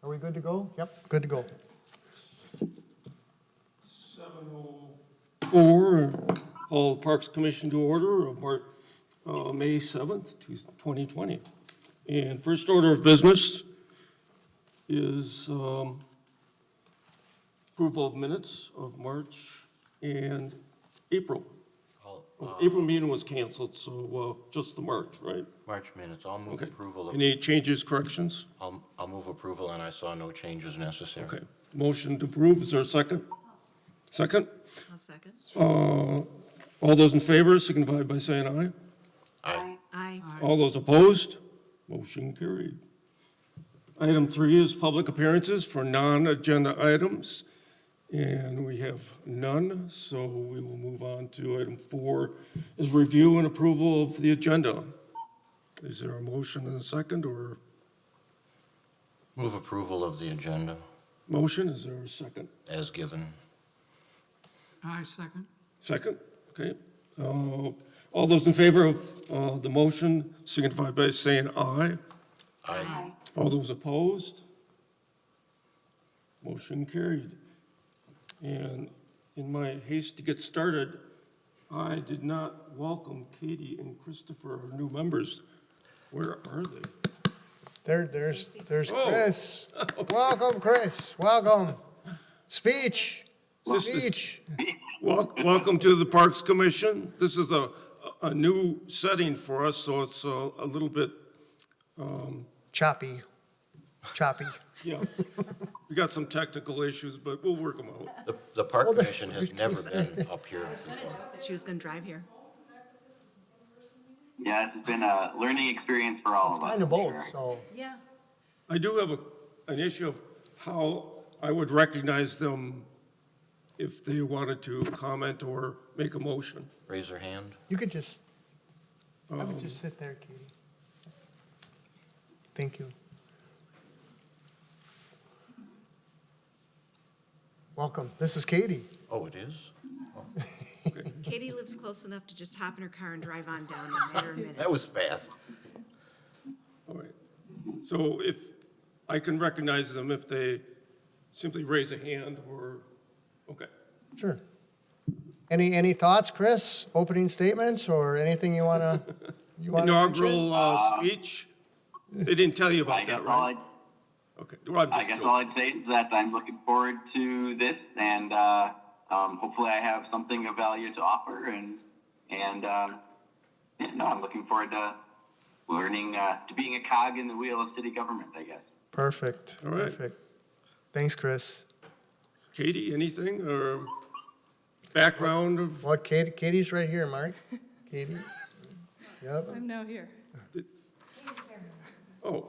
Are we good to go? Yep, good to go. 7:04, call the Parks Commission to order of May 7th, 2020. And first order of business is approval of minutes of March and April. April meeting was canceled, so just the March, right? March minutes, I'll move Okay. approval of, Any changes, corrections? I'll move approval, and I saw no changes necessary. Okay. Motion to approve, is there a second? Second? I'll second. All those in favor signify by saying aye. Aye. Aye. All those opposed? Motion carried. Item 3 is public appearances for non-agenda items, and we have none, so we will move on to item 4, is review and approval of the agenda. Is there a motion and a second, or Move approval of the agenda motion? Is there a second? as given. Aye, second. Second, okay. All those in favor of the motion signify by saying aye. Aye. All those opposed? Motion carried. And in my haste to get started, I did not welcome Katie and Christopher, our new members. Where are they? There's Oh. Chris. Welcome, Chris. Welcome. Speech. This is- Speech. Welcome to the Parks Commission. This is a new setting for us, so it's a little bit, Choppy. Choppy. yeah. We got some technical issues, but we'll work them out. The Park Well, Commission has never been up here before. That she was gonna drive here. Yeah, it's been a learning experience for all of us. Kind of both, Sure. so. Yeah. I do have an issue of how I would recognize them if they wanted to comment or make a motion. Raise your hand. You could just, I would just sit there, Katie. Thank you. Welcome. This is Katie. Oh, it is? Katie lives close enough to just hop in her car and drive on down in a matter of minutes. That was fast. All right. So if I can recognize them if they simply raise a hand or, okay. Sure. Any thoughts, Chris? Opening statements or anything you wanna mention? Inaugural speech? They didn't tell you I about guess that, all right? Okay. Well, I'm I just guess joking. all I'd say is that I'm looking forward to this, and hopefully I have something of value to offer, and I'm looking forward to learning to being a cog in the wheel of city government, I guess. Perfect. All right. Perfect. Thanks, Chris. Katie, anything or background of? Well, Katie's right here, Mark. Katie. Yep. I'm now here. Oh,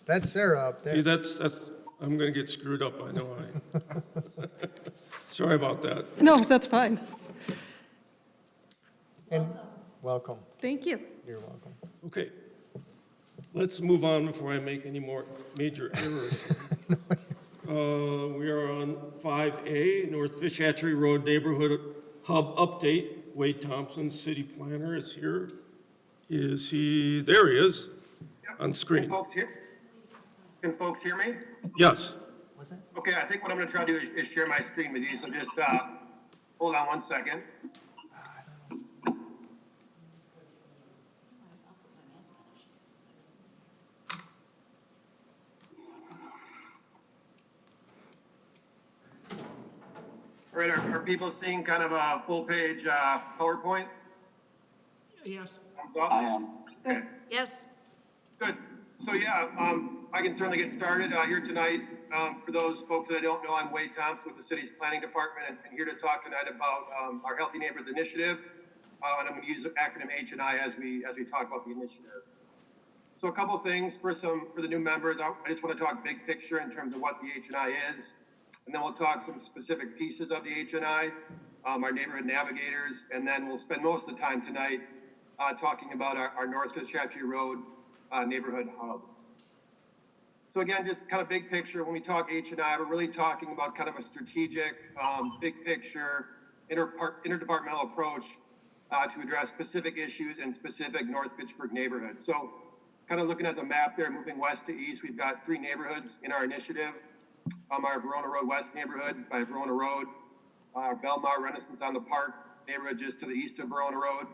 That's Sarah up see, there. that's, I'm gonna get screwed up, I know Sorry about that. No, that's fine. And welcome. Thank you. You're welcome. Okay. Let's move on before I make any more major errors. We are on 5A, North Fish Hatchery Road Neighborhood Hub Update. Wade Thompson, city planner, is here. Is he, there he is, on screen. Can folks hear me? Yes. Okay, I think what I'm gonna try to do is share my screen with you, so just, hold on one second. All right, are people seeing kind of a full-page, PowerPoint? Yes. Thumbs up? I am. Okay. Yes. Good. So yeah, I can certainly get started here tonight. For those folks that I don't know, I'm Wade Thompson with the city's planning department, and here to talk tonight about our Healthy Neighborhoods Initiative. And I'm going to use the acronym H&I as we talk about the initiative. So a couple things for the new members. I just want to talk big picture in terms of what the H&I is, and then we'll talk some specific pieces of the H&I, our neighborhood navigators, and then we'll spend most of the time tonight talking about our North Fish Hatchery Road neighborhood hub. So again, just kind of big picture, when we talk H&I, we're really talking about kind of a strategic, big picture, interdepartmental approach to address specific issues in specific North Fitchburg neighborhoods. So kind of looking at the map there, moving west to east, we've got 3 neighborhoods in our initiative. Our Verona Road West neighborhood by Verona Road, our Belmar Renaissance on the Park neighborhood just to the east of Verona Road,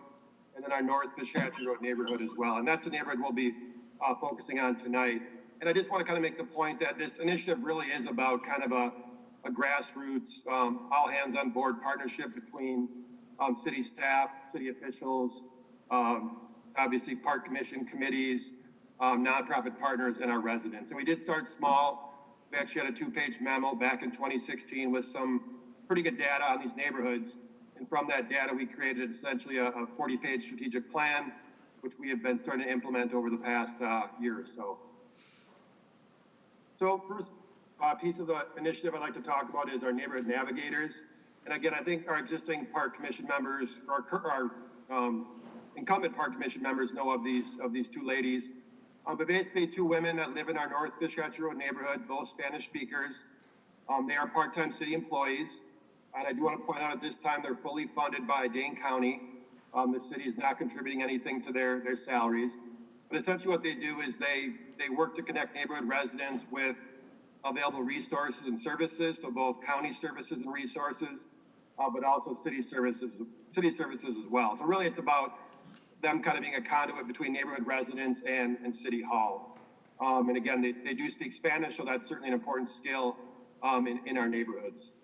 and then our North Fishhatchee Road neighborhood as well. And that's the neighborhood we'll be focusing on tonight. And I just want to kind of make the point that this initiative really is about kind of a grassroots, all hands on board partnership between city staff, city officials, obviously park commission committees, nonprofit partners, and our residents. And we did start small. We actually had a 2-page memo back in 2016 with some pretty good data on these neighborhoods. And from that data, we created essentially a 40-page strategic plan, which we have been starting to implement over the past year or so. So first piece of the initiative I'd like to talk about is our neighborhood navigators. And again, I think our existing park commission members, our incumbent park commission members know of these 2 ladies. But basically 2 women that live in our North Fishhatchee Road neighborhood, both Spanish speakers. They are part-time city employees. And I do want to point out at this time, they're fully funded by Dane County. The city is not contributing anything to their salaries. But essentially what they do is they work to connect neighborhood residents with available resources and services. So both county services and resources, but also city services as well. So really it's about them kind of being a conduit between neighborhood residents and City Hall. And again, they do speak Spanish, so that's certainly an important skill in our neighborhoods.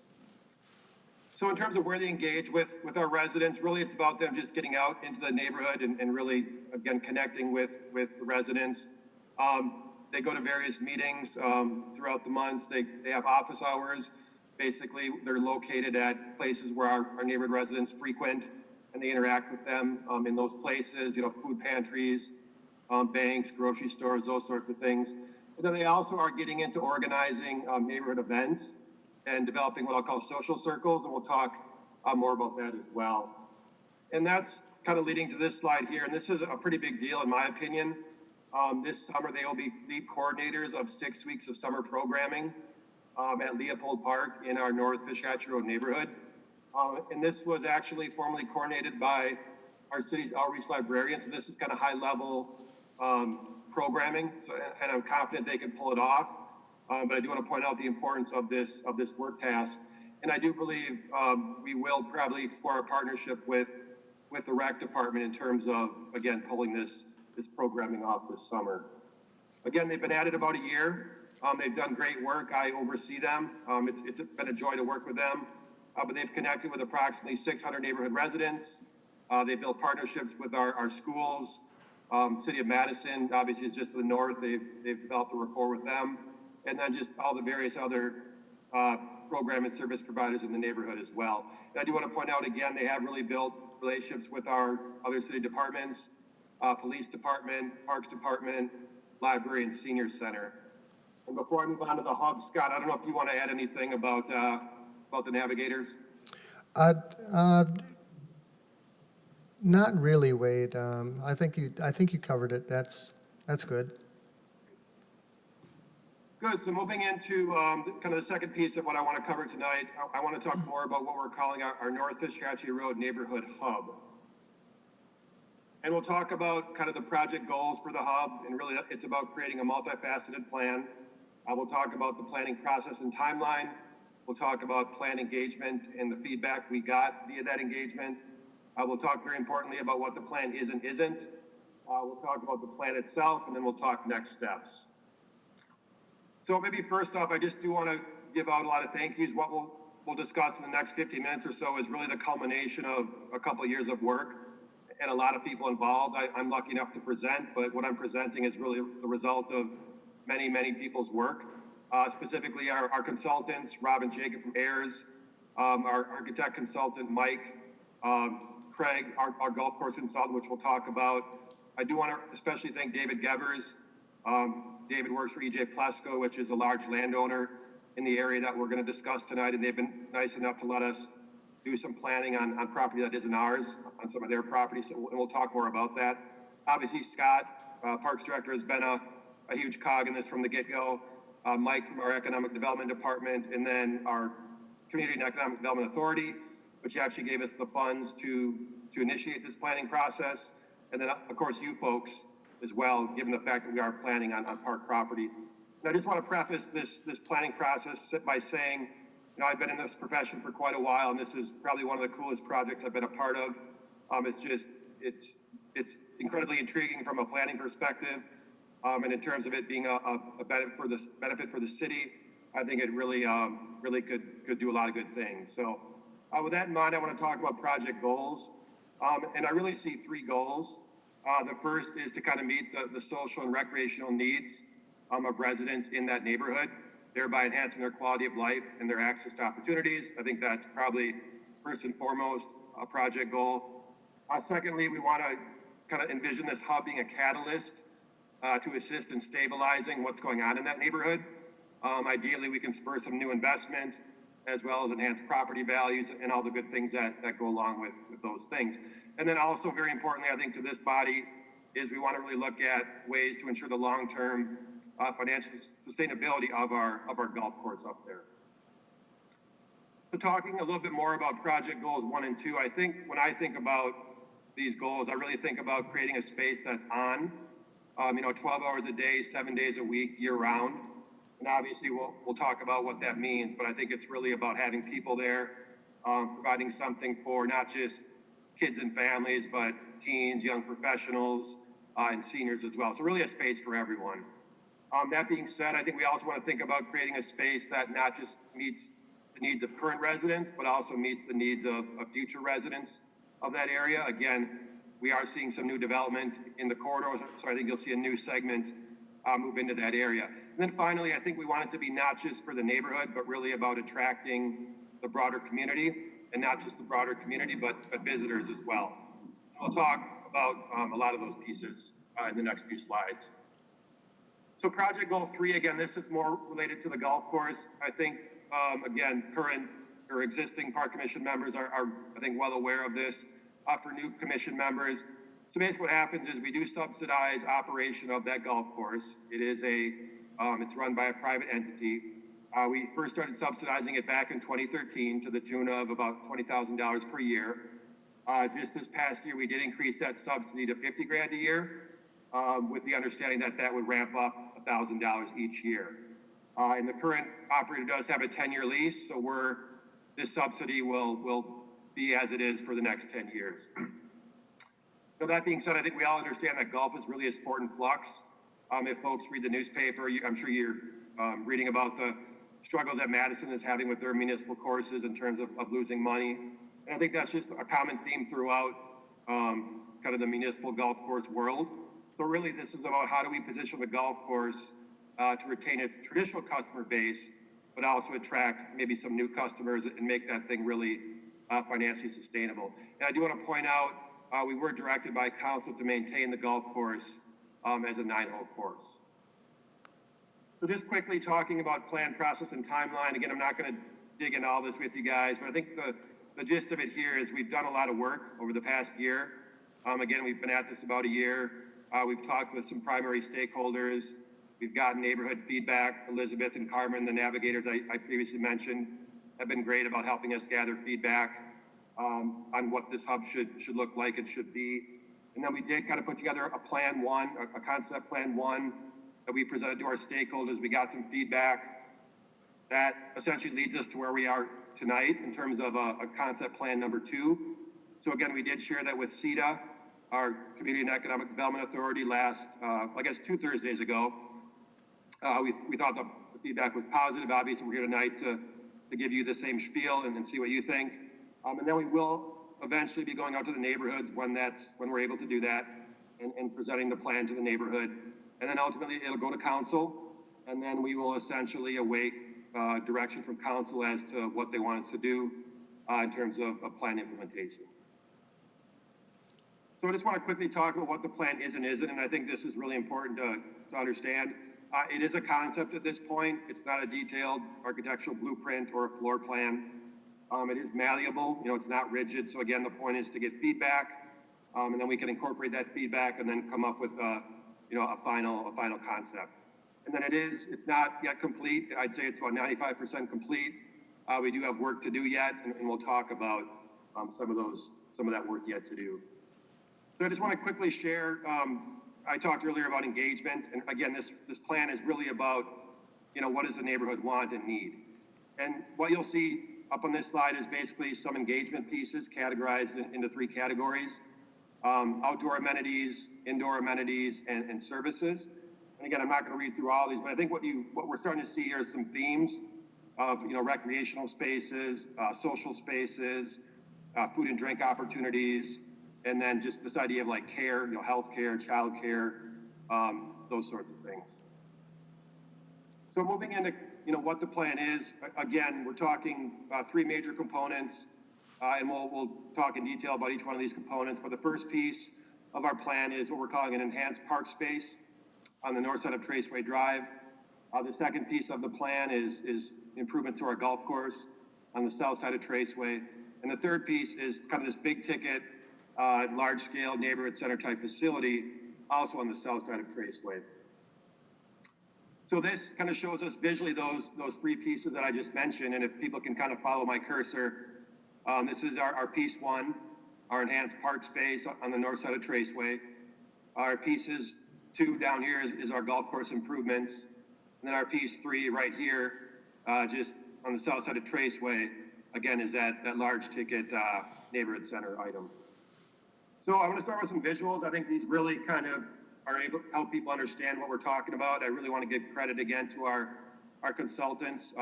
So in terms of where they engage with our residents, really it's about them just getting out into the neighborhood and really, again, connecting with the residents. They go to various meetings throughout the months. They have office hours. Basically, they're located at places where our neighborhood residents frequent, and they interact with them in those places, food pantries, banks, grocery stores, those sorts of things. And then they also are getting into organizing neighborhood events and developing what I'll call social circles, and we'll talk more about that as well. And that's kind of leading to this slide here, and this is a pretty big deal in my opinion. This summer, they will be lead coordinators of 6 weeks of summer programming at Leopold Park in our North Fishhatchee Road neighborhood. And this was actually formally coordinated by our city's outreach librarian. So this is kind of high-level programming, and I'm confident they can pull it off. But I do want to point out the importance of this work task. And I do believe we will probably explore a partnership with the rec department in terms of, again, pulling this programming off this summer. Again, they've been at it about a year. They've done great work. I oversee them. It's been a joy to work with them. But they've connected with approximately 600 neighborhood residents. They built partnerships with our schools. City of Madison, obviously, is just to the north. They've developed a rapport with them. And then just all the various other program and service providers in the neighborhood as well. And I do want to point out again, they have really built relationships with our other city departments, police department, parks department, library, and senior center. And before I move on to the hub, Scott, I don't know if you want to add anything about the navigators. Not really, Wade. I think you covered it. That's good. Good. So moving into kind of the second piece of what I want to cover tonight, I want to talk more about what we're calling our North Fishhatchee Road Neighborhood Hub. And we'll talk about kind of the project goals for the hub, and really it's about creating a multifaceted plan. We'll talk about the planning process and timeline. We'll talk about plan engagement and the feedback we got via that engagement. We'll talk very importantly about what the plan is and isn't. We'll talk about the plan itself, and then we'll talk next steps. So maybe first off, I just do want to give out a lot of thank yous. What we'll discuss in the next 15 minutes or so is really the culmination of a couple of years of work and a lot of people involved. I'm lucky enough to present, but what I'm presenting is really the result of many, many people's work. Specifically our consultants, Rob and Jacob from Ayers, our architect consultant, Mike, Craig, our golf course consultant, which we'll talk about. I do want to especially thank David Gevers. David works for EJ Plesko, which is a large landowner in the area that we're going to discuss tonight, and they've been nice enough to let us do some planning on property that isn't ours, on some of their property, so we'll talk more about that. Obviously, Scott, Parks Director, has been a huge cog in this from the get-go. Mike from our Economic Development Department, and then our Community and Economic Development Authority, which actually gave us the funds to initiate this planning process. And then, of course, you folks as well, given the fact that we are planning on park property. And I just want to preface this planning process by saying, I've been in this profession for quite a while, and this is probably one of the coolest projects I've been a part of. It's incredibly intriguing from a planning perspective, and in terms of it being a benefit for the city. I think it really could do a lot of good things. So with that in mind, I want to talk about project goals. And I really see three goals. The first is to kind of meet the social and recreational needs of residents in that neighborhood, thereby enhancing their quality of life and their access to opportunities. I think that's probably first and foremost a project goal. Secondly, we want to kind of envision this hub being a catalyst to assist in stabilizing what's going on in that neighborhood. Ideally, we can spur some new investment as well as enhance property values and all the good things that go along with those things. And then also very importantly, I think to this body is we want to really look at ways to ensure the long-term financial sustainability of our golf course up there. So talking a little bit more about project goals 1 and 2, I think when I think about these goals, I really think about creating a space that's on, 12 hours a day, 7 days a week, year round. And obviously we'll talk about what that means, but I think it's really about having people there, providing something for not just kids and families, but teens, young professionals, and seniors as well. So really a space for everyone. That being said, I think we also want to think about creating a space that not just meets the needs of current residents, but also meets the needs of future residents of that area. Again, we are seeing some new development in the corridor, so I think you'll see a new segment move into that area. And then finally, I think we want it to be not just for the neighborhood, but really about attracting the broader community, and not just the broader community, but visitors as well. I'll talk about a lot of those pieces in the next few slides. So project goal 3, again, this is more related to the golf course. I think, again, current or existing park commission members are I think, well aware of this. For new commission members, so basically what happens is we do subsidize operation of that golf course. It is it's run by a private entity. We first started subsidizing it back in 2013 to the tune of about $20,000 per year. Just this past year, we did increase that subsidy to $50,000 a year, with the understanding that would ramp up $1,000 each year. And the current operator does have a 10-year lease, so this subsidy will be as it is for the next 10 years. Now, that being said, I think we all understand that golf is really a sport in flux. If folks read the newspaper, I'm sure you're reading about the struggles that Madison is having with their municipal courses in terms of losing money. And I think that's just a common theme throughout kind of the municipal golf course world. So really, this is about how do we position the golf course to retain its traditional customer base, but also attract maybe some new customers and make that thing really financially sustainable. And I do want to point out, we were directed by council to maintain the golf course as a 9-hole course. So just quickly talking about plan, process, and timeline. Again, I'm not going to dig into all this with you guys, but I think the gist of it here is we've done a lot of work over the past year. Again, we've been at this about a year. We've talked with some primary stakeholders. We've gotten neighborhood feedback. Elizabeth and Carmen, the navigators I previously mentioned, have been great about helping us gather feedback on what this hub should look like and should be. And then we did kind of put together a plan 1, a concept plan 1 that we presented to our stakeholders. We got some feedback that essentially leads us to where we are tonight in terms of a concept plan number 2. So again, we did share that with CETA, our Community and Economic Development Authority, last, I guess 2 Thursdays ago. We thought the feedback was positive. Obviously, we're here tonight to give you the same spiel and see what you think. And then we will eventually be going out to the neighborhoods when we're able to do that and presenting the plan to the neighborhood. And then ultimately it'll go to council, and then we will essentially await direction from council as to what they want us to do in terms of plan implementation. So I just want to quickly talk about what the plan is and isn't, and I think this is really important to understand. It is a concept at this point. It's not a detailed architectural blueprint or a floor plan. It is malleable, it's not rigid. So again, the point is to get feedback, and then we can incorporate that feedback and then come up with a final concept. And then it's not yet complete. I'd say it's about 95% complete. We do have work to do yet, and we'll talk about some of that work yet to do. So I just want to quickly share I talked earlier about engagement, and again, this plan is really about, what does the neighborhood want and need? And what you'll see up on this slide is basically some engagement pieces categorized into three categories: outdoor amenities, indoor amenities, and services. And again, I'm not going to read through all these, but I think what we're starting to see here is some themes of recreational spaces, social spaces, food and drink opportunities, and then just this idea of like care, healthcare, childcare, those sorts of things. So moving into what the plan is, again, we're talking three major components, and we'll talk in detail about each one of these components. But the first piece of our plan is what we're calling an enhanced park space on the north side of Traceway Drive. The second piece of the plan is improvements to our golf course on the south side of Traceway. And the third piece is kind of this big ticket, large scale neighborhood center type facility also on the south side of Traceway. So this kind of shows us visually those three pieces that I just mentioned. And if people can kind of follow my cursor, this is our piece one, our enhanced park space on the north side of Traceway. Our pieces two down here is our golf course improvements. And then our piece three right here, just on the south side of Traceway, again, is that large ticket neighborhood center item. So I want to start with some visuals. I think these really kind of are able to help people understand what we're talking about. I really want to give credit again to our consultants,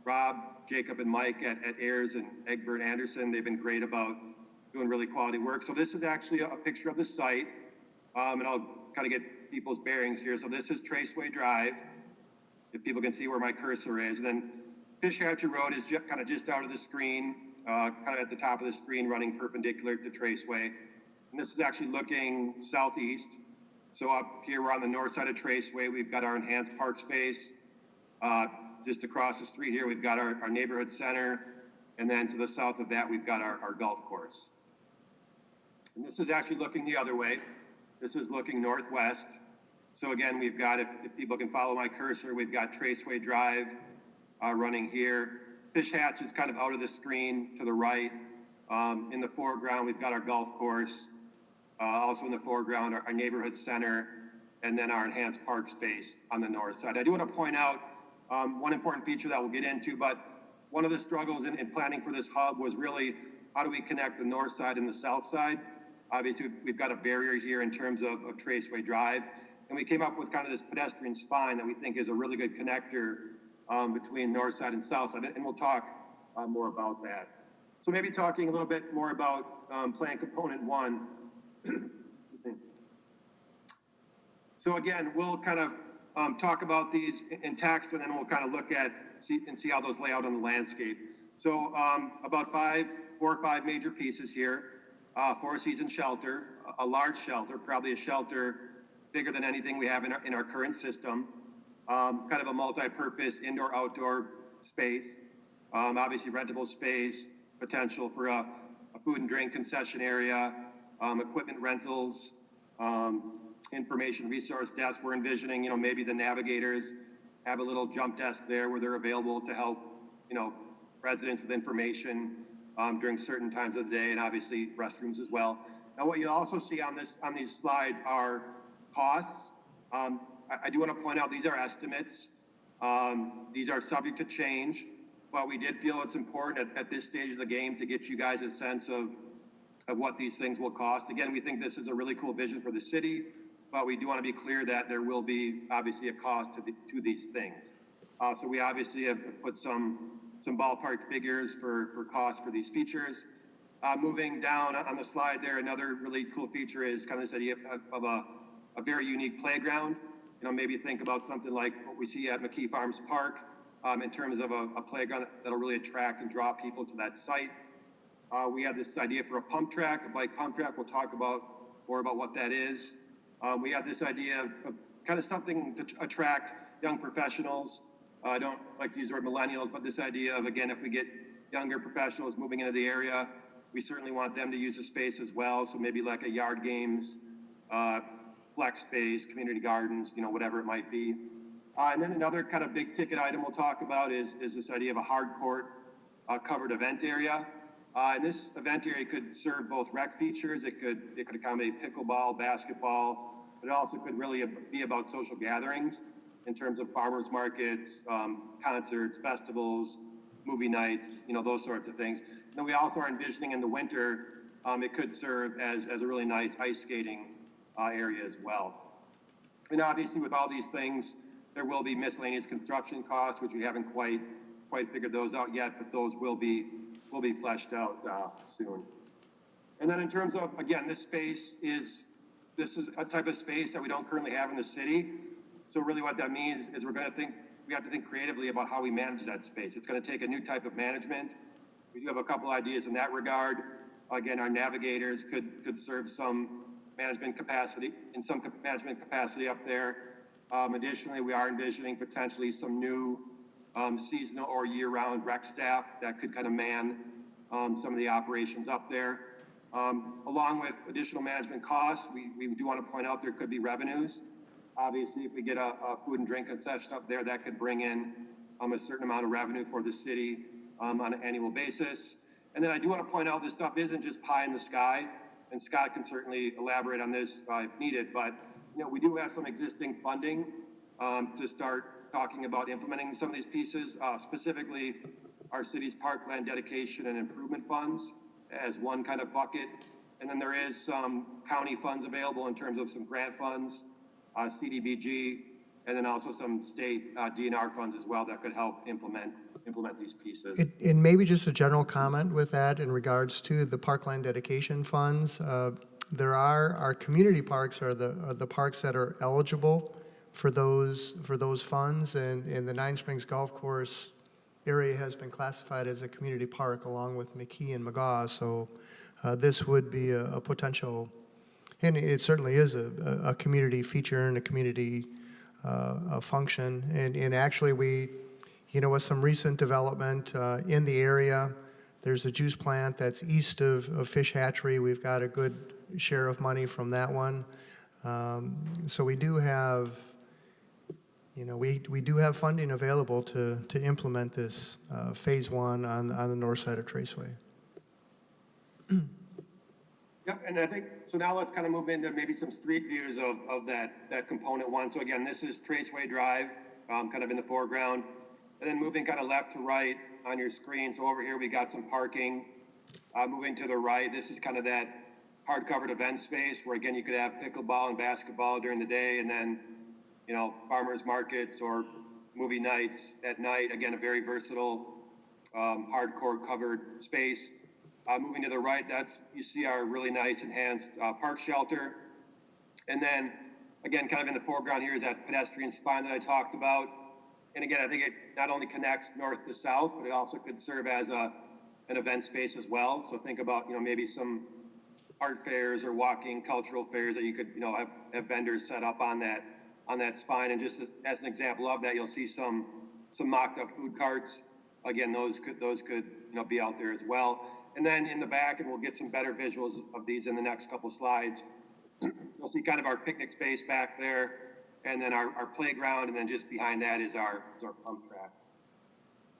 Rob, Jacob, and Mike at Ayers and Egbert Anderson. They've been great about doing really quality work. So this is actually a picture of the site, and I'll kind of get people's bearings here. So this is Traceway Drive, if people can see where my cursor is. And then Fish Hatchery Road is kind of just out of the screen, kind of at the top of the screen, running perpendicular to Traceway. And this is actually looking southeast. So up here, we're on the north side of Traceway. We've got our enhanced park space. Just across the street here, we've got our neighborhood center. And then to the south of that, we've got our golf course. And this is actually looking the other way. This is looking northwest. So again, we've got, if people can follow my cursor, we've got Traceway Drive running here. Fish Hatch is kind of out of the screen to the right. In the foreground, we've got our golf course. Also in the foreground, our neighborhood center, and then our enhanced park space on the north side. I do want to point out one important feature that we'll get into, but one of the struggles in planning for this hub was really how do we connect the north side and the south side? Obviously, we've got a barrier here in terms of Traceway Drive, and we came up with kind of this pedestrian spine that we think is a really good connector between north side and south side, and we'll talk more about that. So maybe talking a little bit more about plan component one. So again, we'll kind of talk about these in text, and then we'll kind of look at see how those lay out on the landscape. So about 4 or 5 major pieces here. 4-season shelter, a large shelter, probably a shelter bigger than anything we have in our current system. Kind of a multi-purpose indoor-outdoor space. Obviously rentable space, potential for a food and drink concession area, equipment rentals, information resource desk. We're envisioning, maybe the navigators have a little jump desk there where they're available to help, residents with information during certain times of the day, and obviously restrooms as well. Now, what you also see on these slides are costs. I do want to point out these are estimates. These are subject to change, but we did feel it's important at this stage of the game to get you guys a sense of what these things will cost. Again, we think this is a really cool vision for the city, but we do want to be clear that there will be obviously a cost to these things. So we obviously have put some ballpark figures for cost for these features. Moving down on the slide there, another really cool feature is kind of this idea of a very unique playground. Maybe think about something like what we see at McKee Farms Park in terms of a playground that'll really attract and draw people to that site. We have this idea for a pump track, a bike pump track. We'll talk more about what that is. We have this idea of kind of something to attract young professionals. I don't like to use the word millennials, but this idea of, again, if we get younger professionals moving into the area, we certainly want them to use the space as well. So maybe like a yard games, flex space, community gardens, whatever it might be. And then another kind of big ticket item we'll talk about is this idea of a hard court covered event area. And this event area could serve both rec features. It could accommodate pickleball, basketball, but it also could really be about social gatherings in terms of farmers markets, concerts, festivals, movie nights, those sorts of things. And then we also are envisioning in the winter, it could serve as a really nice ice skating area as well. And obviously with all these things, there will be miscellaneous construction costs, which we haven't quite figured those out yet, but those will be fleshed out soon. And then in terms of, again, this is a type of space that we don't currently have in the city. So really what that means is we have to think creatively about how we manage that space. It's going to take a new type of management. We do have a couple ideas in that regard. Again, our navigators could serve some management capacity up there. Additionally, we are envisioning potentially some new seasonal or year-round rec staff that could kind of man some of the operations up there. Along with additional management costs, we do want to point out there could be revenues. Obviously, if we get a food and drink concession up there, that could bring in a certain amount of revenue for the city on an annual basis. And then I do want to point out this stuff isn't just pie in the sky, and Scott can certainly elaborate on this if needed, but we do have some existing funding to start talking about implementing some of these pieces, specifically our city's parkland dedication and improvement funds as one kind of bucket. And then there is some county funds available in terms of some grant funds, CDBG, and then also some state DNR funds as well that could help implement these pieces. And maybe just a general comment with that in regards to the parkland dedication funds. There are our community parks are the parks that are eligible for those funds, and the Nine Springs Golf Course area has been classified as a community park along with McKee and McGaw. So this would be a potential, and it certainly is a community feature and a community function. And actually with some recent development in the area, there's a juice plant that's east of Fish Hatchery. We've got a good share of money from that one. So we do have, we do have funding available to implement this phase one on the north side of Traceway. Yep, and I think, so now let's kind of move into maybe some street views of that component one. So again, this is Traceway Drive, kind of in the foreground, and then moving kind of left to right on your screen. So over here, we got some parking. Moving to the right, this is kind of that hard-covered event space where, again, you could have pickleball and basketball during the day, and then, farmers markets or movie nights at night. Again, a very versatile, hardcore covered space. Moving to the right, you see our really nice enhanced park shelter. And then, again, kind of in the foreground here is that pedestrian spine that I talked about. And again, I think it not only connects north to south, but it also could serve as an event space as well. So think about, maybe some art fairs or walking cultural fairs that you could, have vendors set up on that spine. And just as an example of that, you'll see some mocked up food carts. Again, those could be out there as well. And then in the back, and we'll get some better visuals of these in the next couple slides, you'll see kind of our picnic space back there, and then our playground, and then just behind that is our pump track.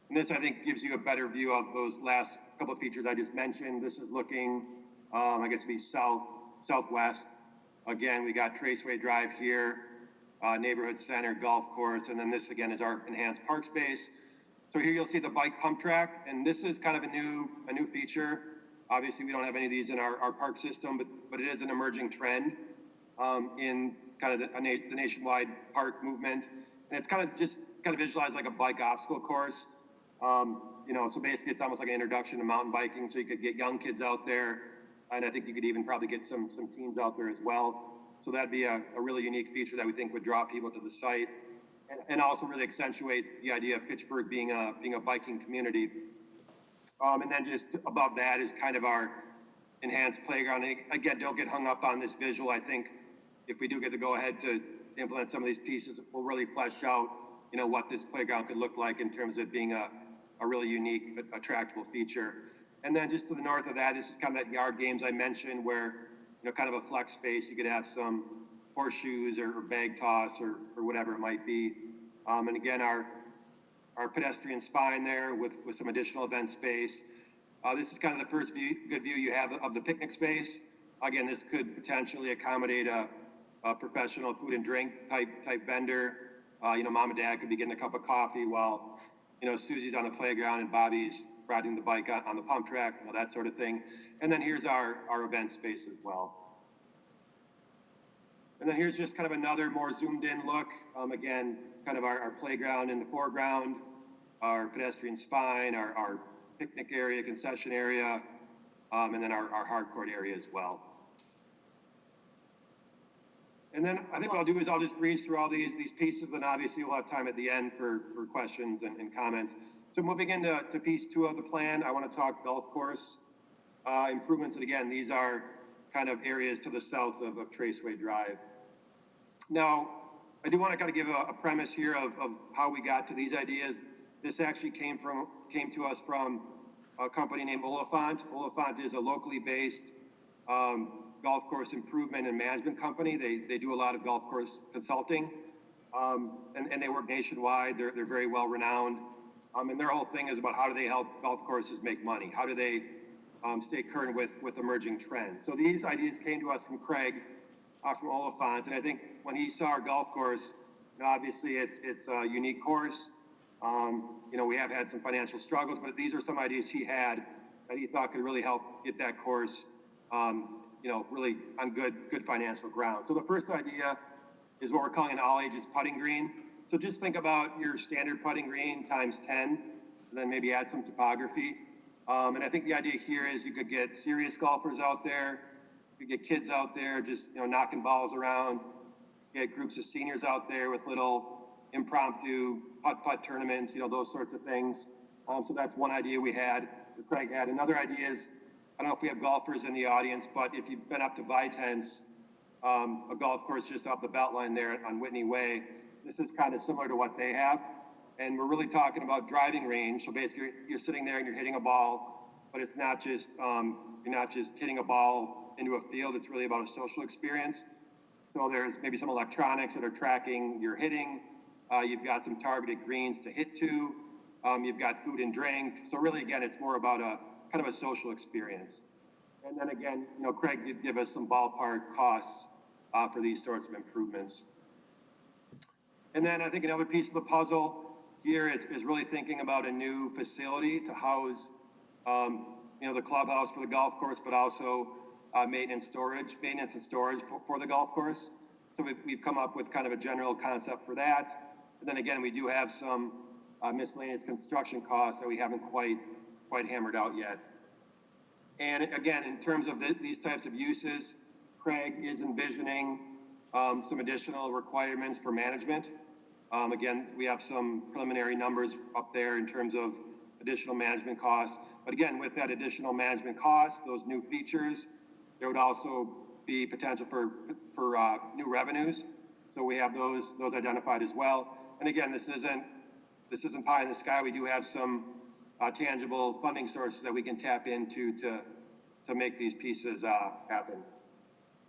And this, I think, gives you a better view of those last couple of features I just mentioned. This is looking, I guess, be southwest. Again, we got Traceway Drive here, neighborhood center, golf course, and then this again is our enhanced park space. So here you'll see the bike pump track, and this is kind of a new feature. Obviously, we don't have any of these in our park system, but it is an emerging trend in kind of the nationwide park movement. And it's kind of visualized like a bike obstacle course. So basically it's almost like an introduction to mountain biking. So you could get young kids out there, and I think you could even probably get some teens out there as well. So that'd be a really unique feature that we think would draw people to the site. And also really accentuate the idea of Fitchburg being a biking community. And then just above that is kind of our enhanced playground. And again, don't get hung up on this visual. I think if we do get to go ahead to implement some of these pieces, we'll really flesh out, what this playground could look like in terms of being a really unique, attractable feature. And then just to the north of that, this is kind of that yard games I mentioned where, kind of a flex space. You could have some horseshoes or bag toss or whatever it might be. And again, our pedestrian spine there with some additional event space. This is kind of the first good view you have of the picnic space. Again, this could potentially accommodate a professional food and drink type vendor. Mom and dad could be getting a cup of coffee while, Susie's on the playground and Bobby's riding the bike on the pump track, that sort of thing. And then here's our event space as well. And then here's just kind of another more zoomed in look. Again, kind of our playground in the foreground, our pedestrian spine, our picnic area, concession area, and then our hard court area as well. And then I think what I'll do is I'll just breeze through all these pieces, and obviously we'll have time at the end for questions and comments. So moving into piece 2 of the plan, I want to talk golf course improvements. And again, these are kind of areas to the south of Traceway Drive. Now, I do want to kind of give a premise here of how we got to these ideas. This actually came to us from a company named Oliphant. Oliphant is a locally based golf course improvement and management company. They do a lot of golf course consulting, and they work nationwide. They're very well renowned, and their whole thing is about how do they help golf courses make money? How do they stay current with emerging trends? So these ideas came to us from Craig from Oliphant, and I think when he saw our golf course, obviously it's a unique course. We have had some financial struggles, but these are some ideas he had that he thought could really help get that course, really on good financial ground. So the first idea is what we're calling an all ages putting green. So just think about your standard putting green times 10, and then maybe add some topography. And I think the idea here is you could get serious golfers out there, you could get kids out there just knocking balls around, get groups of seniors out there with little impromptu putt tournaments, those sorts of things. So that's one idea we had, that Craig had. Another idea is, I don't know if we have golfers in the audience, but if you've been up to Vitense, a golf course just off the Beltline there on Whitney Way, this is kind of similar to what they have. And we're really talking about driving range. So basically you're sitting there and you're hitting a ball, but it's not just, you're not just hitting a ball into a field. It's really about a social experience. So there's maybe some electronics that are tracking your hitting. You've got some targeted greens to hit to. You've got food and drink. So really, again, it's more about a kind of a social experience. And then again, Craig did give us some ballpark costs for these sorts of improvements. And then I think another piece of the puzzle here is really thinking about a new facility to house, the clubhouse for the golf course, but also maintenance and storage for the golf course. So we've come up with kind of a general concept for that. And then again, we do have some miscellaneous construction costs that we haven't quite hammered out yet. And again, in terms of these types of uses, Craig is envisioning some additional requirements for management. Again, we have some preliminary numbers up there in terms of additional management costs. But again, with that additional management cost, those new features, there would also be potential for new revenues. So we have those identified as well. And again, this isn't pie in the sky. We do have some tangible funding sources that we can tap into to make these pieces happen.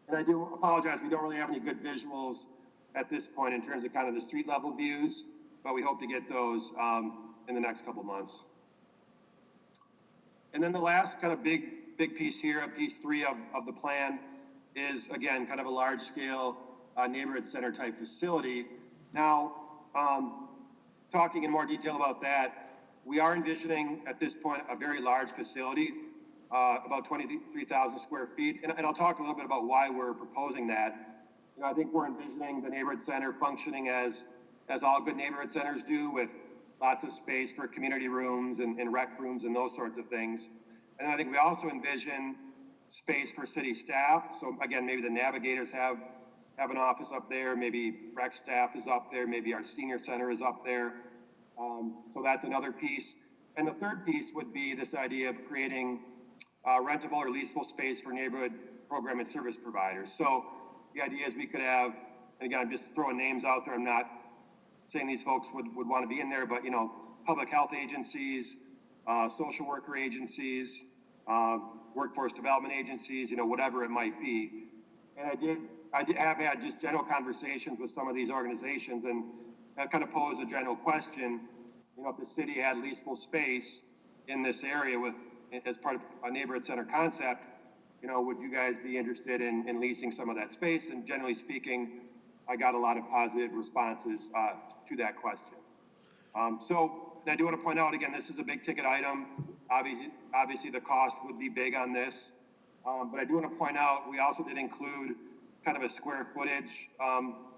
And I do apologize, we don't really have any good visuals at this point in terms of kind of the street level views, but we hope to get those in the next couple months. And then the last kind of big piece here, piece 3 of the plan, is again kind of a large scale neighborhood center type facility. Now, talking in more detail about that, we are envisioning at this point a very large facility, about 23,000 square feet. And I'll talk a little bit about why we're proposing that. I think we're envisioning the neighborhood center functioning as all good neighborhood centers do, with lots of space for community rooms and rec rooms and those sorts of things. And I think we also envision space for city staff. So again, maybe the navigators have an office up there, maybe rec staff is up there, maybe our senior center is up there. So that's another piece. And the third piece would be this idea of creating rentable or leasable space for neighborhood program and service providers. So the idea is we could have, and again, I'm just throwing names out there. I'm not saying these folks would want to be in there, but public health agencies, social worker agencies, workforce development agencies, whatever it might be. And I have had just general conversations with some of these organizations, and that kind of posed a general question, if the city had leasable space in this area as part of a neighborhood center concept, would you guys be interested in leasing some of that space? And generally speaking, I got a lot of positive responses to that question. So and I do want to point out, again, this is a big ticket item. Obviously the cost would be big on this. But I do want to point out, we also did include kind of a square footage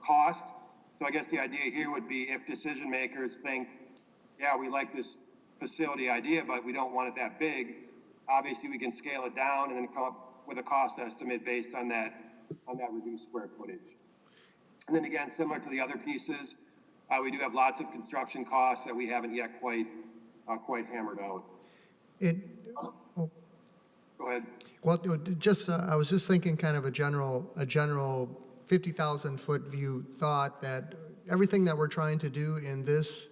cost. So I guess the idea here would be if decision makers think, yeah, we like this facility idea, but we don't want it that big, obviously we can scale it down and then come up with a cost estimate based on that reduced square footage. And then again, similar to the other pieces, we do have lots of construction costs that we haven't yet quite hammered out. Go ahead. Well, just, I was just thinking kind of a general 50,000 foot view thought that everything that we're trying to do in this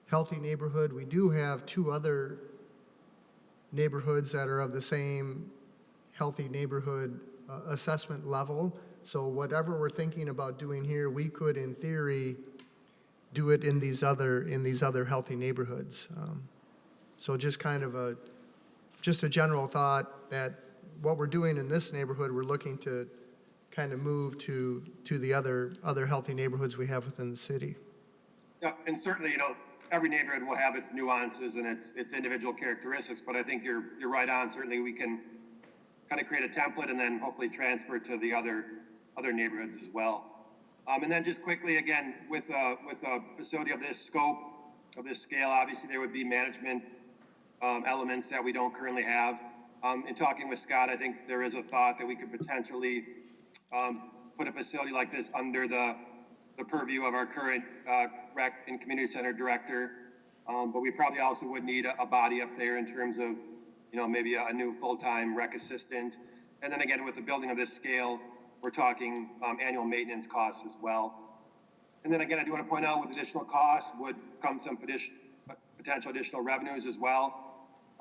healthy neighborhood, we do have two other neighborhoods that are of the same healthy neighborhood assessment level. So whatever we're thinking about doing here, we could, in theory, do it in these other healthy neighborhoods. So just kind of a general thought that what we're doing in this neighborhood, we're looking to kind of move to the other healthy neighborhoods we have within the city. Yeah, and certainly, every neighborhood will have its nuances and its individual characteristics, but I think you're right on. Certainly we can kind of create a template and then hopefully transfer it to the other neighborhoods as well. And then just quickly, again, with a facility of this scope, of this scale, obviously there would be management elements that we don't currently have. In talking with Scott, I think there is a thought that we could potentially put a facility like this under the purview of our current rec and community center director. But we probably also would need a body up there in terms of, maybe a new full-time rec assistant. And then again, with a building of this scale, we're talking annual maintenance costs as well. And then again, I do want to point out with additional costs would come some potential additional revenues as well.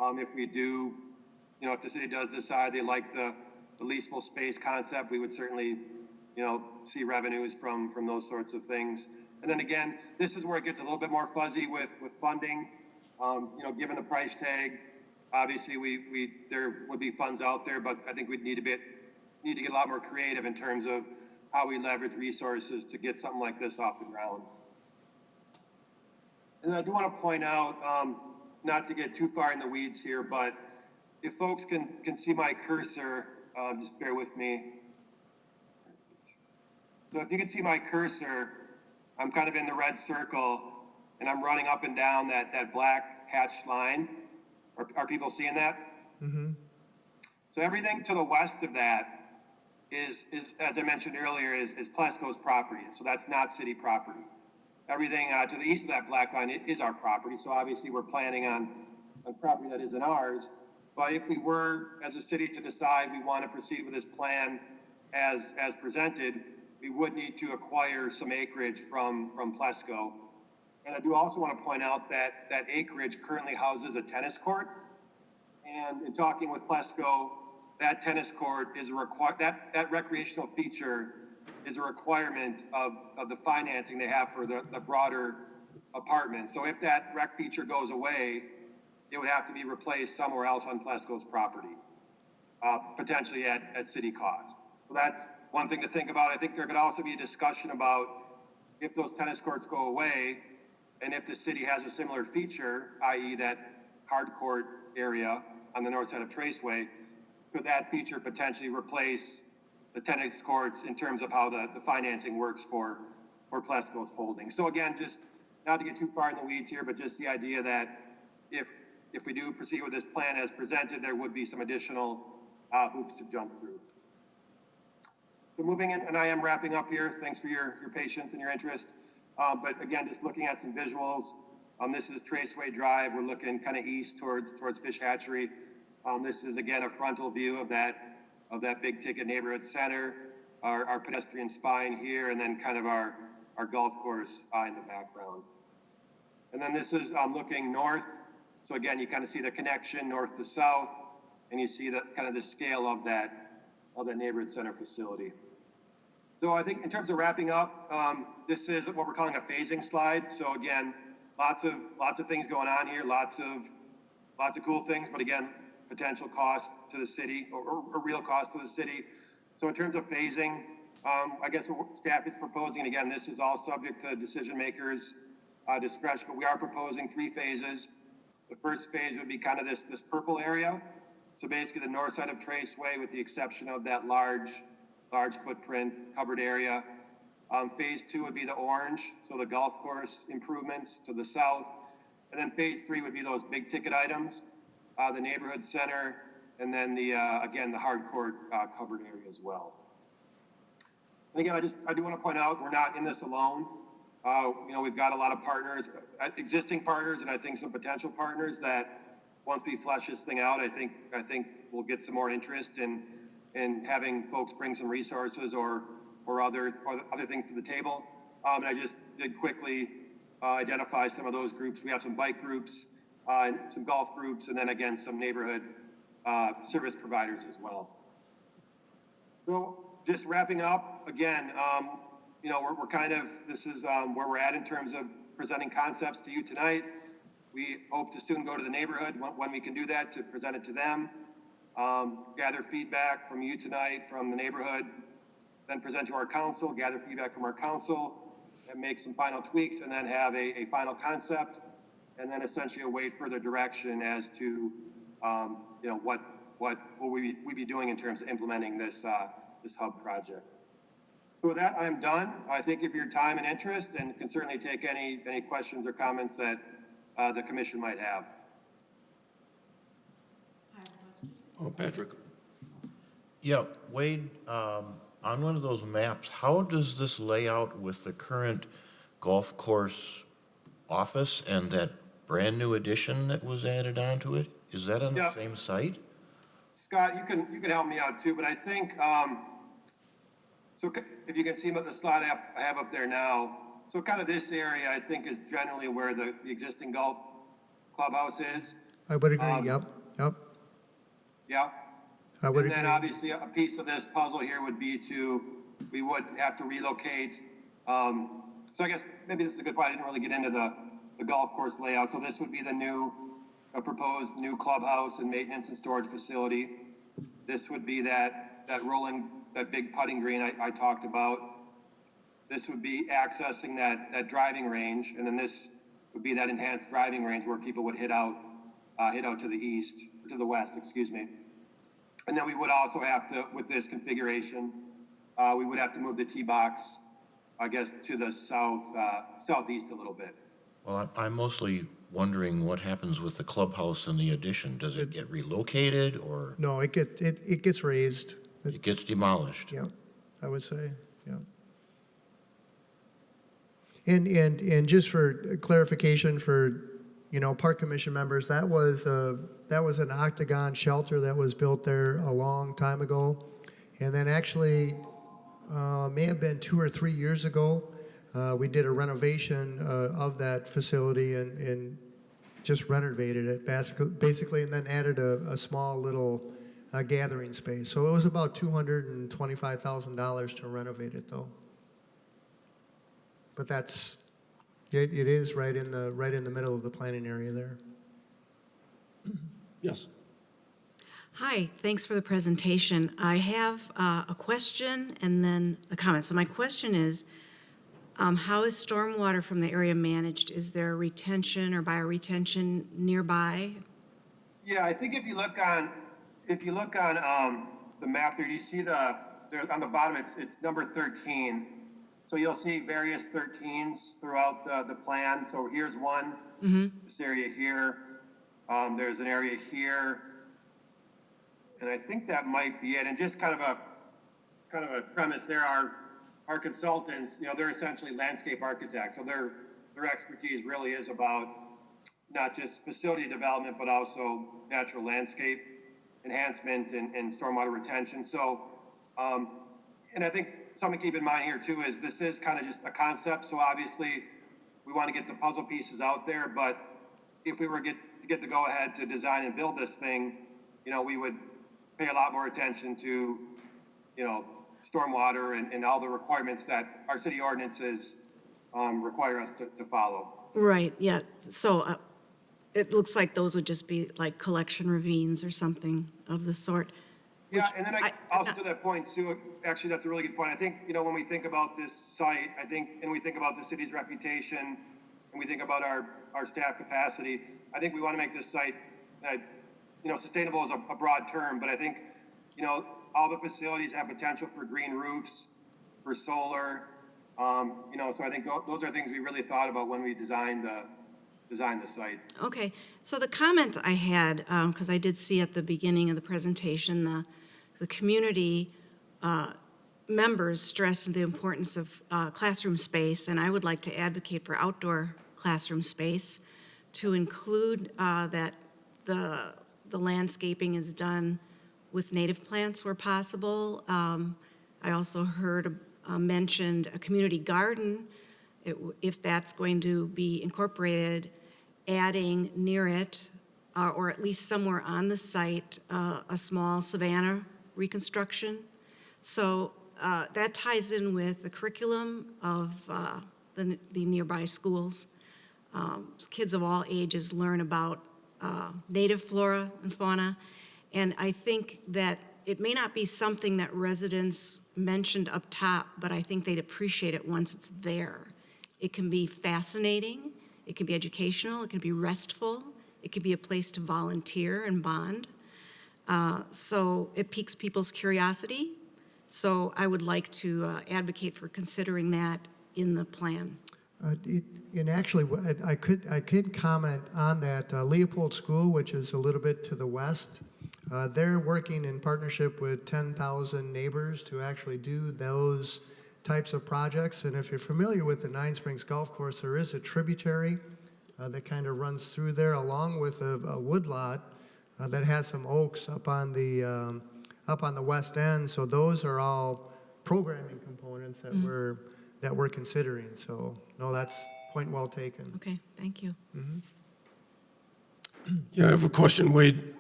If we do, if the city does decide they like the leasable space concept, we would certainly, see revenues from those sorts of things. And then again, this is where it gets a little bit more fuzzy with funding. Given the price tag, obviously there would be funds out there, but I think we'd need to get a lot more creative in terms of how we leverage resources to get something like this off the ground. And I do want to point out, not to get too far in the weeds here, but if folks can see my cursor, just bear with me. So if you can see my cursor, I'm kind of in the red circle and I'm running up and down that black hatched line. Are people seeing that? Mm-hmm. So everything to the west of that is as I mentioned earlier, is Plesco's property. So that's not city property. Everything to the east of that black line is our property. So obviously we're planning on property that isn't ours. But if we were, as a city, to decide we want to proceed with this plan as presented, we would need to acquire some acreage from Plesco. And I do also want to point out that that acreage currently houses a tennis court. And in talking with Plesco, that tennis court is that recreational feature is a requirement of the financing they have for the broader apartment. So if that rec feature goes away, it would have to be replaced somewhere else on Plesco's property, potentially at city cost. So that's one thing to think about. I think there could also be a discussion about if those tennis courts go away and if the city has a similar feature, i.e. that hard court area on the north side of Traceway, could that feature potentially replace the tennis courts in terms of how the financing works for Plesco's holding? So again, just not to get too far in the weeds here, but just the idea that if we do proceed with this plan as presented, there would be some additional hoops to jump through. So moving in, and I am wrapping up here. Thanks for your patience and your interest. But again, just looking at some visuals. This is Traceway Drive. We're looking kind of east towards Fish Hatchery. This is again a frontal view of that big ticket neighborhood center, our pedestrian spine here, and then kind of our golf course in the background. And then this is looking north. So again, you kind of see the connection north to south, and you see the kind of the scale of that neighborhood center facility. So I think in terms of wrapping up, this is what we're calling a phasing slide. So again, lots of things going on here, lots of cool things. But again, potential cost to the city or real cost to the city. So in terms of phasing, I guess what staff is proposing, and again, this is all subject to decision makers' discretion, but we are proposing 3 phases. The first phase would be kind of this purple area. So basically the north side of Traceway with the exception of that large footprint covered area. Phase 2 would be the orange, so the golf course improvements to the south. And then phase 3 would be those big ticket items, the neighborhood center, and then again, the hardcore covered area as well. And again, I do want to point out, we're not in this alone. We've got a lot of partners, existing partners, and I think some potential partners that once we flesh this thing out, I think we'll get some more interest in having folks bring some resources or other things to the table. And I just did quickly identify some of those groups. We have some bike groups, some golf groups, and then again, some neighborhood service providers as well. So just wrapping up, again, we're kind of, this is where we're at in terms of presenting concepts to you tonight. We hope to soon go to the neighborhood when we can do that to present it to them, gather feedback from you tonight, from the neighborhood, then present to our council, gather feedback from our council, and make some final tweaks, and then have a final concept, and then essentially await further direction as to what will we be doing in terms of implementing this hub project. So with that, I'm done. I thank you for your time and interest, and can certainly take any questions or comments that the commission might have. Patrick? Yeah, Wade, on one of those maps, how does this lay out with the current golf course office and that brand-new addition that was added onto it? Is that on the same site? Scott, you can help me out too, but I think, so if you can see the slide I have up there now, so kind of this area, I think, is generally where the existing golf clubhouse is. I would agree, yep. Yeah. I would And then agree. obviously a piece of this puzzle here would be we would have to relocate. So I guess maybe this is a good point. I didn't really get into the golf course layout. So this would be the proposed new clubhouse and maintenance and storage facility. This would be that big putting green I talked about. This would be accessing that driving range. And then this would be that enhanced driving range where people would hit out to the west, excuse me. And then we would also have to, with this configuration, we would have to move the tee box, I guess, to the southeast a little bit. Well, I'm mostly wondering what happens with the clubhouse and the addition. Does it get relocated or No, it gets raised. it gets demolished? Yeah, I would say, yeah. And just for clarification for, park commission members, that was an octagon shelter that was built there a long time ago. And then actually, may have been 2 or 3 years ago, we did a renovation of that facility and just renovated it basically, and then added a small little gathering space. So it was about $225,000 to renovate it, though. But it is right in the middle of the planning area there. Yes. Hi, thanks for the presentation. I have a question and then a comment. So my question is, how is stormwater from the area managed? Is there retention or bioretention nearby? Yeah, I think if you look on the map there, you see there on the bottom, it's number 13. So you'll see various 13s throughout the plan. So here's one, this area here. There's an area here. And I think that might be it. And just kind of a premise, there are our consultants, they're essentially landscape architects. So their expertise really is about not just facility development, but also natural landscape enhancement and stormwater retention. So, and I think something to keep in mind here too is this is kind of just a concept. So obviously we want to get the puzzle pieces out there, but if we were to get the go ahead to design and build this thing, we would pay a lot more attention to, stormwater and all the requirements that our city ordinances require us to follow. Right, yeah. So it looks like those would just be like collection ravines or something of the sort. Yeah, which and then also to that point, Sue, actually, that's a really good point. I think, when we think about this site, and we think about the city's reputation, and we think about our staff capacity, I think we want to make this site, sustainable is a broad term, but I think, all the facilities have potential for green roofs, for solar, so I think those are things we really thought about when we designed the site. Okay, so the comment I had, because I did see at the beginning of the presentation, the community members stressed the importance of classroom space, and I would like to advocate for outdoor classroom space to include that the landscaping is done with native plants where possible. I also heard mentioned a community garden, if that's going to be incorporated, adding near it, or at least somewhere on the site, a small savanna reconstruction. So that ties in with the curriculum of the nearby schools. Kids of all ages learn about native flora and fauna, and I think that it may not be something that residents mentioned up top, but I think they'd appreciate it once it's there. It can be fascinating, it can be educational, it can be restful, it can be a place to volunteer and bond. So it piques people's curiosity. So I would like to advocate for considering that in the plan. And actually, I could comment on that. Leopold School, which is a little bit to the west, they're working in partnership with 10,000 neighbors to actually do those types of projects. And if you're familiar with the Nine Springs Golf Course, there is a tributary that kind of runs through there, along with a woodlot that has some oaks up on the west end. So those are all programming components that we're considering. So no, that's point well taken. Okay, thank you. Yeah, I have a question, Wade.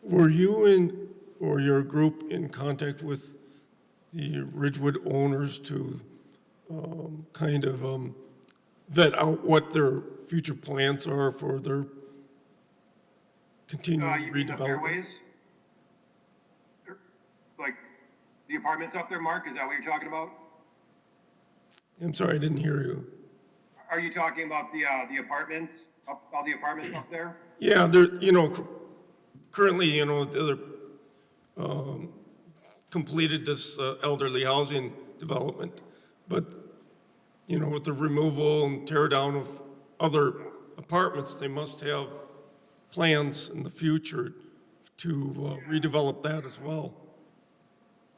Were you or your group in contact with the Ridgewood owners to kind of vet out what their future plans are for their continued You mean the redevelopment? fairways? Like the apartments up there, Mark? Is that what you're talking about? I'm sorry, I didn't hear you. Are you talking about the apartments, all the apartments up there? Yeah, they're, currently, they're completed this elderly housing development, but, with the removal and tear down of other apartments, they must have plans in the future to redevelop that as well.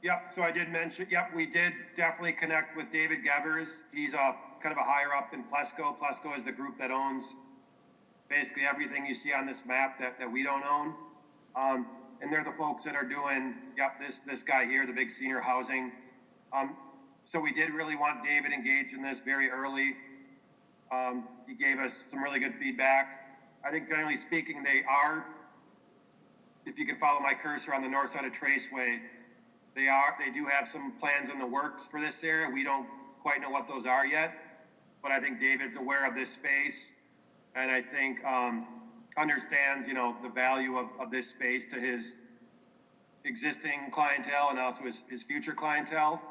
Yep, so I did mention, we did definitely connect with David Gevers. He's kind of a higher up in Plesco. Plesco is the group that owns basically everything you see on this map that we don't own. And they're the folks that are doing, this guy here, the big senior housing. So we did really want David engaged in this very early. He gave us some really good feedback. I think generally speaking, they are, if you can follow my cursor on the north side of Traceway, they do have some plans in the works for this area. We don't quite know what those are yet, but I think David's aware of this space, and I think understands, the value of this space to his existing clientele and also his future clientele.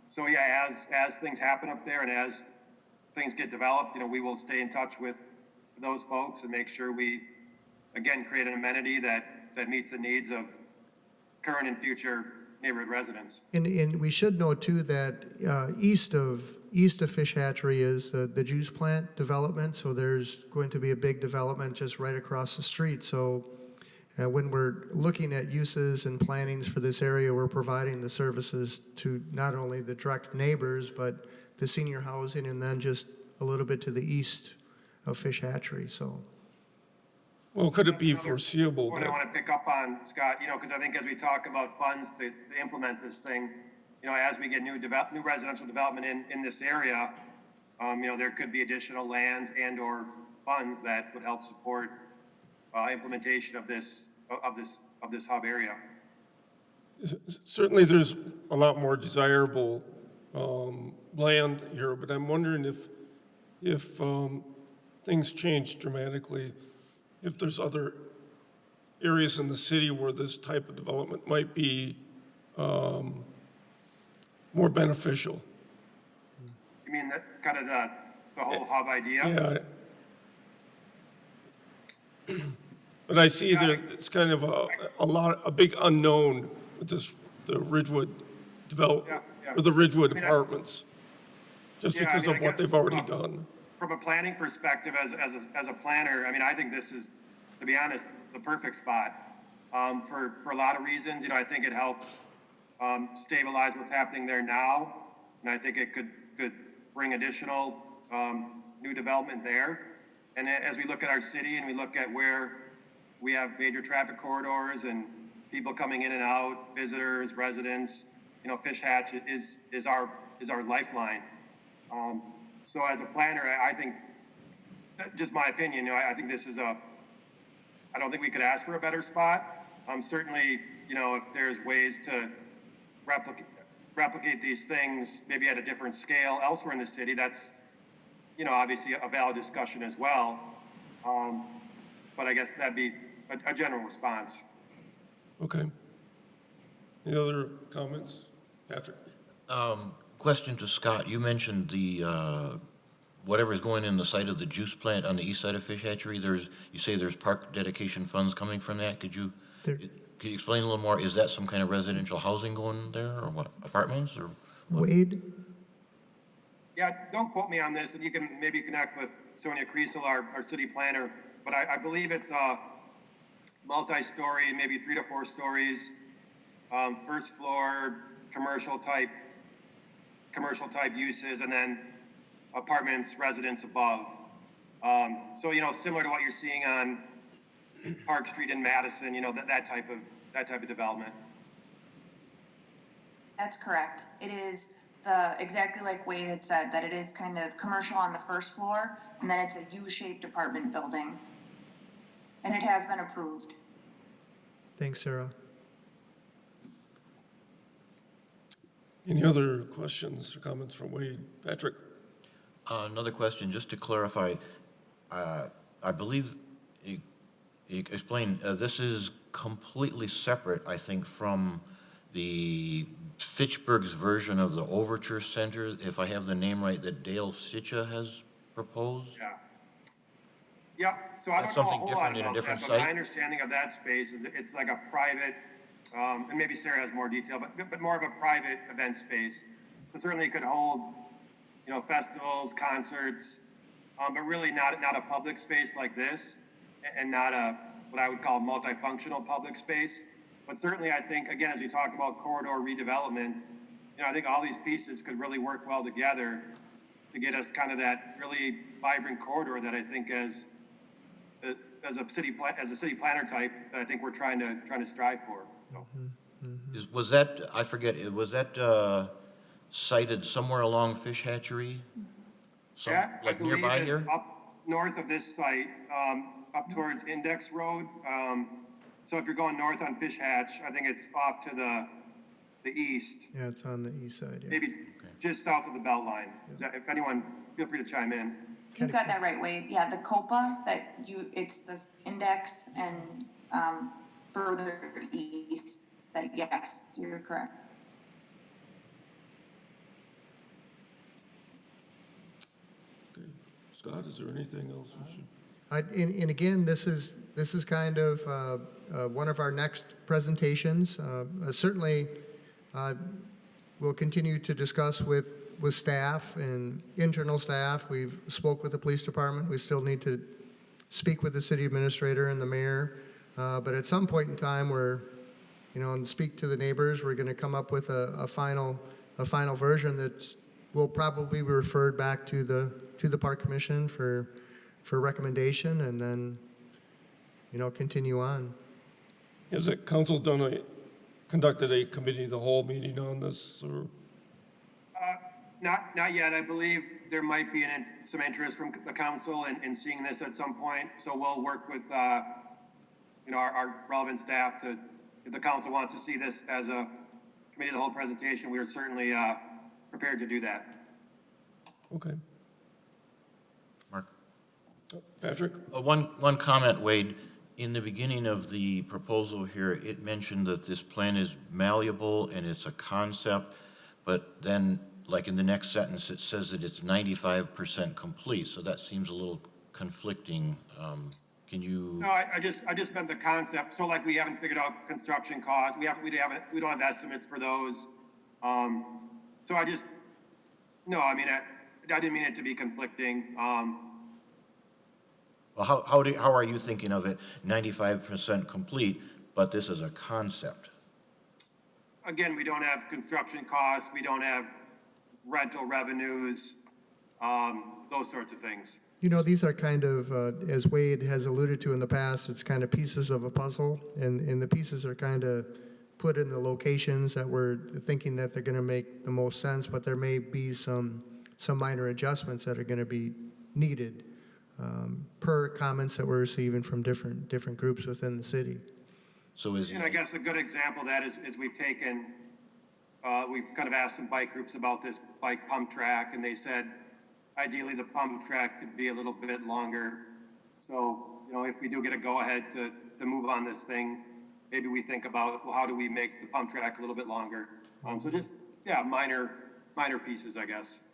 So yeah, as things happen up there and as things get developed, we will stay in touch with those folks and make sure we, again, create an amenity that meets the needs of current and future neighborhood residents. And we should know too that east of Fish Hatchery is the juice plant development. So there's going to be a big development just right across the street. So when we're looking at uses and plannings for this area, we're providing the services to not only the direct neighbors, but the senior housing, and then just a little bit to the east of Fish Hatchery. So. Well, could it be That's another foreseeable point I that, want to pick up on, Scott, because I think as we talk about funds to implement this thing, as we get new residential development in this area, there could be additional lands and or funds that would help support implementation of this hub area. certainly there's a lot more desirable land here, but I'm wondering if things change dramatically, if there's other areas in the city where this type of development might be more beneficial. You mean that kind of the whole hub idea? Yeah. But I see that it's kind of a big unknown with this, the Ridgewood development, Yeah. or the Ridgewood I mean, apartments, just Yeah, I because mean, of I what guess, they've already done. From a planning perspective, as a planner, I mean, I think this is, to be honest, the perfect spot for a lot of reasons. You know, I think it helps stabilize what's happening there now, and I think it could bring additional new development there. And as we look at our city and we look at where we have major traffic corridors and people coming in and out, visitors, residents, you know, Fish Hatch is our lifeline. So as a planner, I think, just my opinion, you know, I think this is I don't think we could ask for a better spot. Certainly, you know, if there's ways to replicate these things, maybe at a different scale elsewhere in the city, that's, you know, obviously a valid discussion as well. But I guess that'd be a general response. Okay. Any other comments? Patrick? Question to Scott. You mentioned the, whatever is going in the site of the juice plant on the east side of Fish Hatchery. You say there's park dedication funds coming from that. Could you explain a little more? Is that some kind of residential housing going there, or what, apartments, or what? Wade? Yeah, don't quote me on this, and you can maybe connect with Sonia Kriesel, our city planner, but I believe it's multi-story, maybe 3 to 4 stories, first floor, commercial type uses, and then apartments, residents above. So, you know, similar to what you're seeing on Park Street in Madison, you know, that type of development. That's correct. It is exactly like Wade had said, that it is kind of commercial on the first floor, and then it's a U-shaped apartment building. And it has been approved. Thanks, Sarah. Any other questions or comments from Wade? Patrick? Another question, just to clarify. I believe you explained, this is completely separate, I think, from the Fitchburg's version of the Overture Center, if I have the name right, that Dale Sitcha has proposed? Yeah. Yeah, so I That's don't know a something whole lot different in a about different that, but my site? understanding of that space is it's like a private, and maybe Sarah has more detail, but more of a private event space. So certainly it could hold, you know, festivals, concerts, but really not a public space like this, and not what I would call multifunctional public space. But certainly I think, again, as we talk about corridor redevelopment, you know, I think all these pieces could really work well together to get us kind of that really vibrant corridor that I think as a city planner type, that I think we're trying to strive for. Was that, I forget, was that sited somewhere along Fish Hatchery? Yeah, I Like believe nearby it's here? up north of this site, up towards Index Road. So if you're going north on Fish Hatch, I think it's off to the east, Yeah, it's on the east side. Yeah. maybe just south of the belt line. If anyone, feel free to chime in. You got that right, Wade. Yeah, the COPA, it's this index and further east, yes, you're correct. Okay. Scott, is there anything else we should? And again, this is kind of one of our next presentations. Certainly, we'll continue to discuss with staff and internal staff. We've spoke with the police department. We still need to speak with the city administrator and the mayor. But at some point in time, we're, you know, and speak to the neighbors. We're going to come up with a final version that will probably be referred back to the park commission for recommendation, and then, you know, continue on. Has the council conducted a committee of the whole meeting on this, or? Not yet. I believe there might be some interest from the council in seeing this at some point. So we'll work with, you know, our relevant staff to, if the council wants to see this as a committee of the whole presentation, we are certainly prepared to do that. Okay. Mark? Patrick? One comment, Wade. In the beginning of the proposal here, it mentioned that this plan is malleable and it's a concept, but then, like in the next sentence, it says that it's 95% complete, so that seems a little conflicting. Can you, No, I just meant the concept. So like we haven't figured out construction costs. We don't have estimates for those. So no, I mean, I didn't mean it to be conflicting. well, how are you thinking of it, 95% complete, but this is a concept? Again, we don't have construction costs. We don't have rental revenues, those sorts of things. You know, these are kind of, as Wade has alluded to in the past, it's kind of pieces of a puzzle, and the pieces are kind of put in the locations that we're thinking that they're going to make the most sense, but there may be some minor adjustments that are going to be needed per comments that we're receiving from different groups within the city. So is, And I guess a good example of that is we've kind of asked some bike groups about this bike pump track, and they said ideally the pump track could be a little bit longer. So, you know, if we do get a go-ahead to move on this thing, maybe we think about, well, how do we make the pump track a little bit longer? So just, yeah, minor pieces, I guess.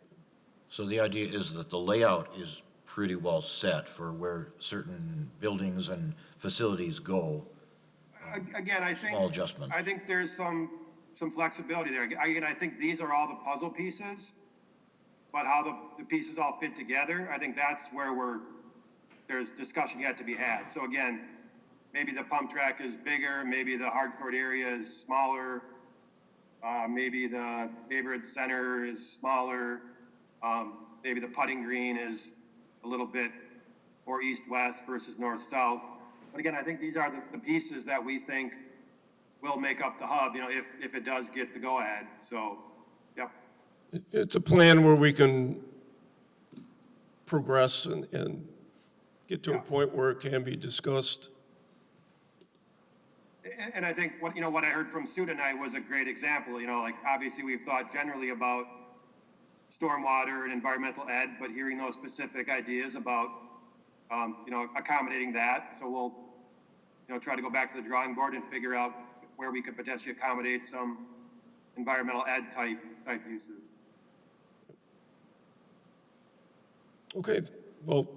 so the idea is that the layout is pretty well set for where certain buildings and facilities go. Again, Small adjustment. I think there's some flexibility there. Again, I think these are all the puzzle pieces, but how the pieces all fit together, I think that's where there's discussion yet to be had. So again, maybe the pump track is bigger, maybe the hardcourt area is smaller, maybe the neighborhood center is smaller, maybe the putting green is a little bit more east-west versus north-south. But again, I think these are the pieces that we think will make up the hub, you know, if it does get the go-ahead. So, yep. It's a plan where we can progress and get to a point where it can be discussed. And I think what I heard from Sue tonight was a great example. You know, like obviously we've thought generally about stormwater and environmental ed, but hearing those specific ideas about, accommodating that. So we'll, try to go back to the drawing board and figure out where we could potentially accommodate some environmental ed type uses. Okay, well,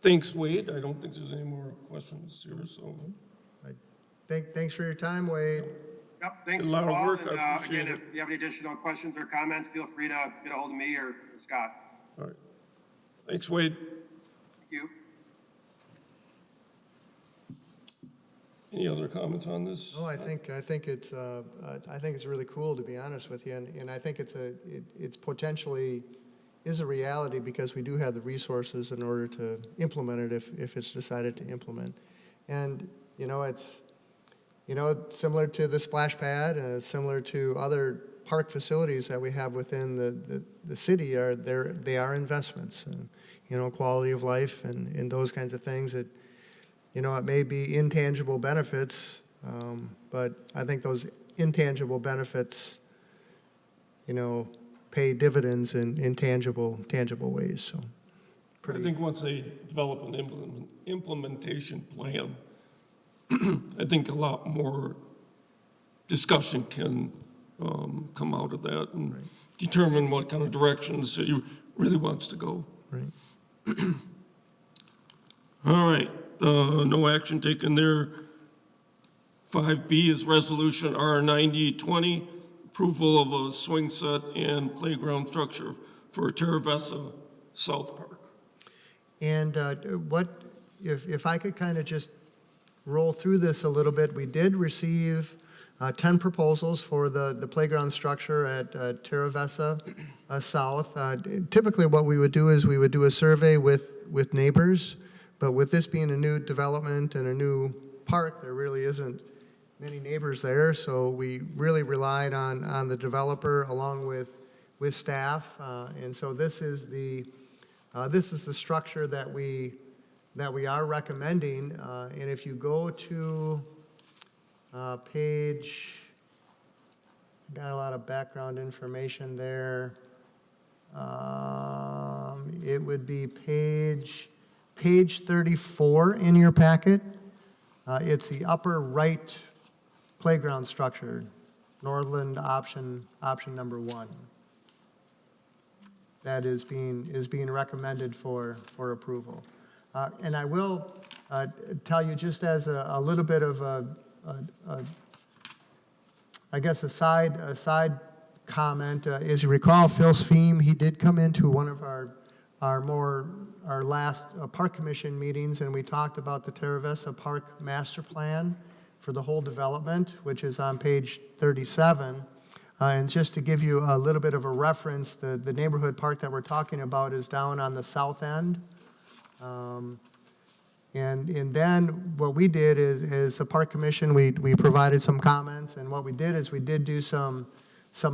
thanks, Wade. I don't think there's any more questions here, so. Thanks for your time, Wade. Yep, thanks A for lot the of call. work, And I appreciate again, it. if you have any additional questions or comments, feel free to get a hold of me or Scott. All right. Thanks, Wade. Thank you. Any other comments on this? Oh, I think it's really cool, to be honest with you, and I think it's potentially is a reality because we do have the resources in order to implement it if it's decided to implement. And it's similar to the splash pad, and it's similar to other park facilities that we have within the city. They are investments, quality of life and those kinds of things that. It may be intangible benefits, but I think those intangible benefits, pay dividends in tangible ways. So, I think once they develop an implementation plan, I think a lot more discussion can come out of that and determine what kind of direction the city really wants to go. right. All right. No action taken there. 5B is Resolution R9020, approval of a swing set and playground structure for Terra Vesta South Park. And if I could kind of just roll through this a little bit, we did receive 10 proposals for the playground structure at Terra Vesta South. Typically what we would do is we would do a survey with neighbors. But with this being a new development and a new park, there really isn't many neighbors there. So we really relied on the developer along with staff. And so this is the structure that we are recommending. And if you go to page, got a lot of background information there. It would be page page 34 in your packet. It's the upper right playground structure, Northland option number 1. That is being recommended for approval. And I will tell you, just as a little bit of a side comment, as you recall, Phil Spheme, he did come into one of our last Park Commission meetings, and we talked about the Terra Vista Park Master Plan for the whole development, which is on page 37. And just to give you a little bit of a reference, the neighborhood park that we're talking about is down on the south end. And then what we did is the Park Commission, we provided some comments, and what we did is we did do some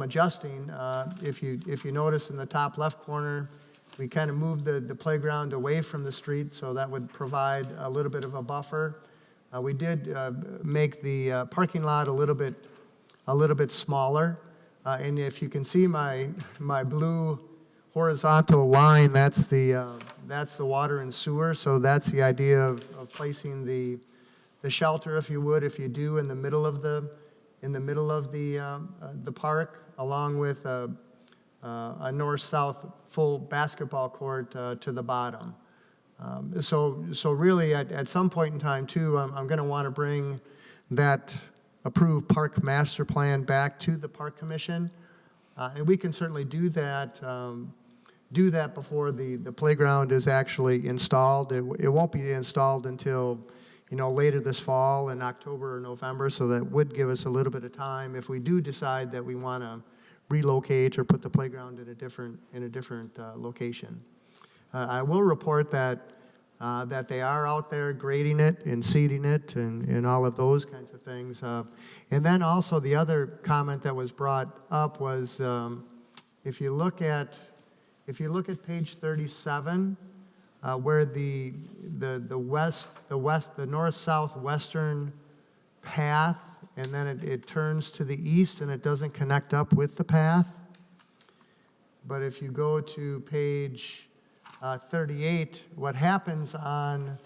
adjusting. If you notice in the top left corner, we kind of moved the playground away from the street, so that would provide a little bit of a buffer. We did make the parking lot a little bit smaller. And if you can see my blue horizontal line, that's the water and sewer. So that's the idea of placing the shelter, if you would, if you do, in the middle of the park, along with a north-south full basketball court to the bottom. So really, at some point in time, too, I'm going to want to bring that approved park master plan back to the Park Commission. And we can certainly do that before the playground is actually installed. It won't be installed until, later this fall in October or November, so that would give us a little bit of time if we do decide that we want to relocate or put the playground in a different location. I will report that they are out there grading it and seeding it and all of those kinds of things. And then also the other comment that was brought up was if you look at page 37, where the north-south western path, and then it turns to the east and it doesn't connect up with the path. But if you go to page 38, what happens on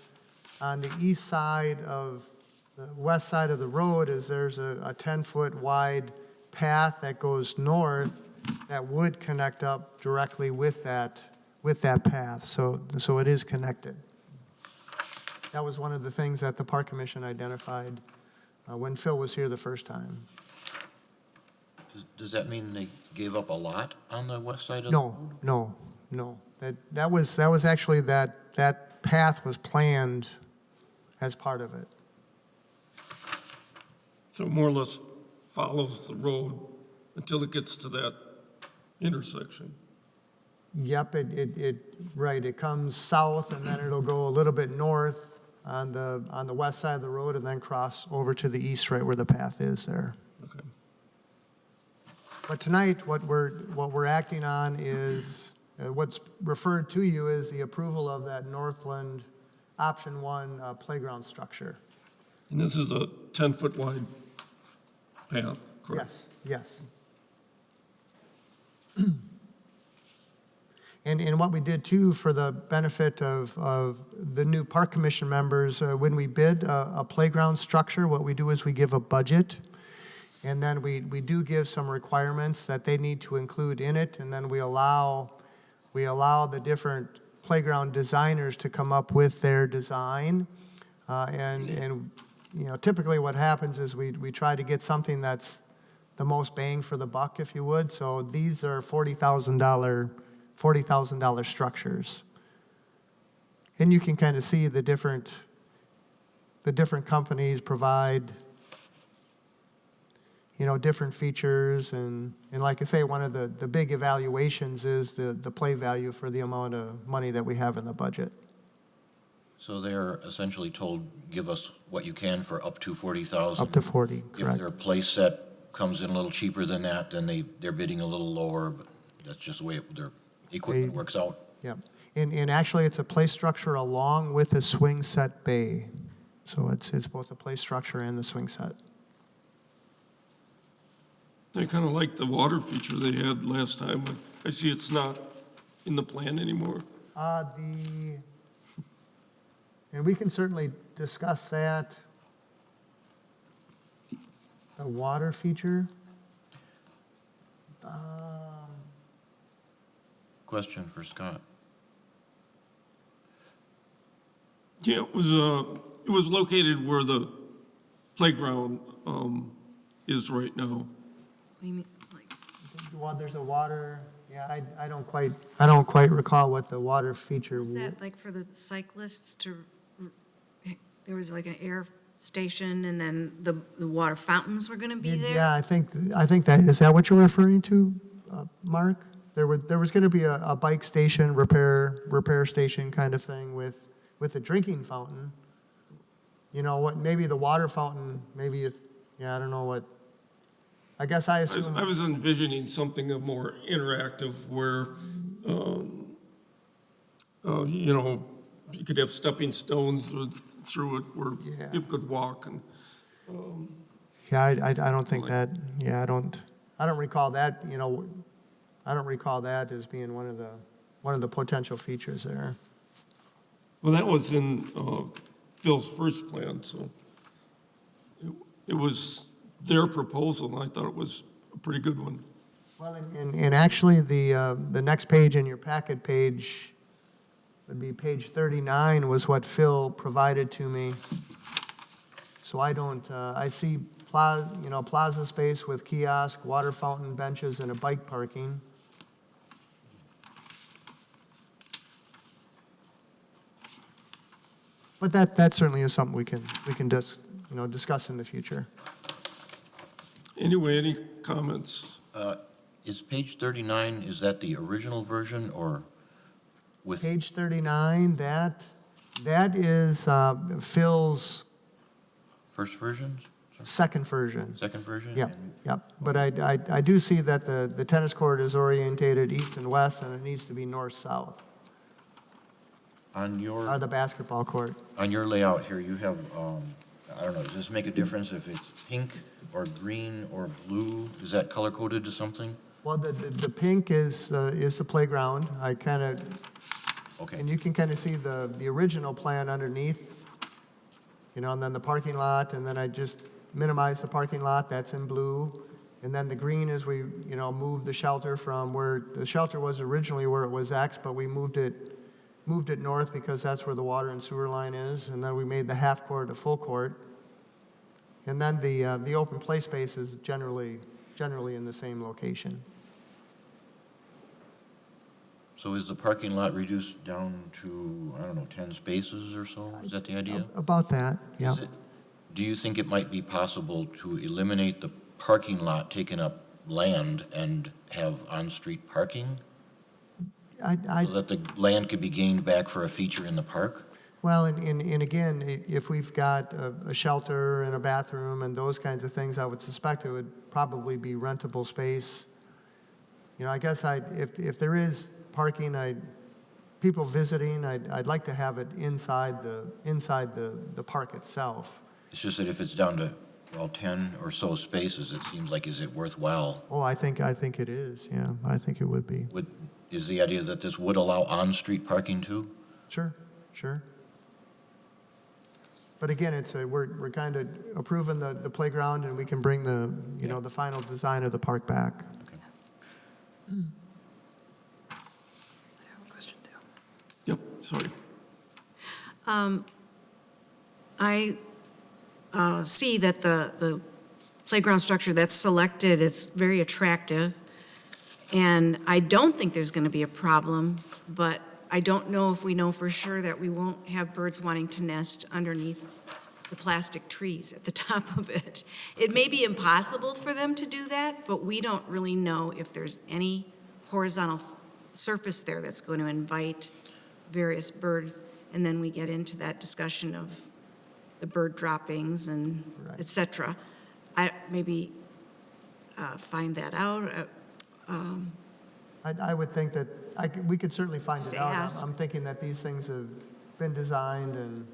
the east side of the west side of the road is there's a 10-foot wide path that goes north that would connect up directly with that path. So it is connected. That was one of the things that the Park Commission identified when Phil was here the first time. Does that mean they gave up a lot on the west side of the road? No. That was actually that path was planned as part of it. So more or less follows the road until it gets to that intersection. Yep, it comes south and then it'll go a little bit north on the west side of the road and then cross over to the east right where the path is there. Okay. But tonight, what we're acting on is what's referred to you as the approval of that Northland Option 1 playground structure. And this is a 10-foot wide path, correct? Yes. And what we did too, for the benefit of the new Park Commission members, when we bid a playground structure, what we do is we give a budget, and then we do give some requirements that they need to include in it, and then we allow the different playground designers to come up with their design. And typically what happens is we try to get something that's the most bang for the buck, if you would. So these are $40,000 structures. And you can kind of see the different companies provide, different features. And like I say, one of the big evaluations is the play value for the amount of money that we have in the budget. So they're essentially told, give us what you can for up to 40,000. Up to 40, correct. If their play set comes in a little cheaper than that, then they're bidding a little lower, but that's just the way their equipment works out. Yep. And actually, it's a play structure along with a swing set bay. So it's both a play structure and the swing set. I kind of like the water feature they had last time, but I see it's not in the plan anymore. And we can certainly discuss that. The water feature. Question for Scott. Yeah, it was located where the playground, is right now. What do you mean, like, Well, there's a water, yeah, I don't quite recall what the water feature. is that like for the cyclists to, there was like an air station and then the water fountains were gonna be there? Yeah, I think that, is that what you're referring to, Mark? There was gonna be a bike station, repair station kind of thing with a drinking fountain. You know, what, maybe the water fountain, maybe, I don't know what, I guess I assume. I was envisioning something of more interactive where, you know, you could have stepping stones through it where Yeah. people could walk and, Yeah, I don't think Like- that, I don't recall that, I don't recall that as being one of the potential features there. well, that was in Phil's first plan, so it was their proposal, and I thought it was a pretty good one. Well, and actually, the next page in your packet page would be page 39 was what Phil provided to me. So I don't, I see plaza space with kiosk, water fountain, benches, and a bike parking. But that certainly is something we can discuss in the future. Anyway, any comments? Is page 39, is that the original version or with? Page 39, that is Phil's First version? second version. Second version? Yep, And yep. But I do see that the tennis court is orientated east and west, and it needs to be north-south, On or your, the basketball court. on your layout here, you have, I don't know, does this make a difference if it's pink or green or blue? Is that color-coded to something? Well, the pink is the playground. I kind of, Okay. and you can kind of see the original plan underneath, and then the parking lot, and then I just minimized the parking lot, that's in blue. And then the green is we, moved the shelter from where, the shelter was originally where it was X, but we moved it north because that's where the water and sewer line is. And then we made the half court a full court. And then the open play space is generally in the same location. So is the parking lot reduced down to, I don't know, 10 spaces or so? Is that the idea? About that, yeah. Is it- Do you think it might be possible to eliminate the parking lot taking up land and have on-street parking? I, So that the land could be gained back for a feature in the park? Well, and again, if we've got a shelter and a bathroom and those kinds of things, I would suspect it would probably be rentable space. I guess if there is parking, people visiting, I'd like to have it inside the park itself. It's just that if it's down to, 10 or so spaces, it seems like, is it worthwhile? Oh, I think it is, yeah, I think it would be. Is the idea that this would allow on-street parking too? Sure. But again, we're kind of approving the playground, and we can bring the final design of the park back. Yep, sorry. I see that the playground structure that's selected, it's very attractive, and I don't think there's going to be a problem, but I don't know if we know for sure that we won't have birds wanting to nest underneath the plastic trees at the top of it. It may be impossible for them to do that, but we don't really know if there's any horizontal surface there that's going to invite various birds, and then we get into that discussion of the bird droppings and Right. et cetera. I maybe find that out. I would think that, we could certainly find Just it out. ask. I'm thinking that these things have been designed,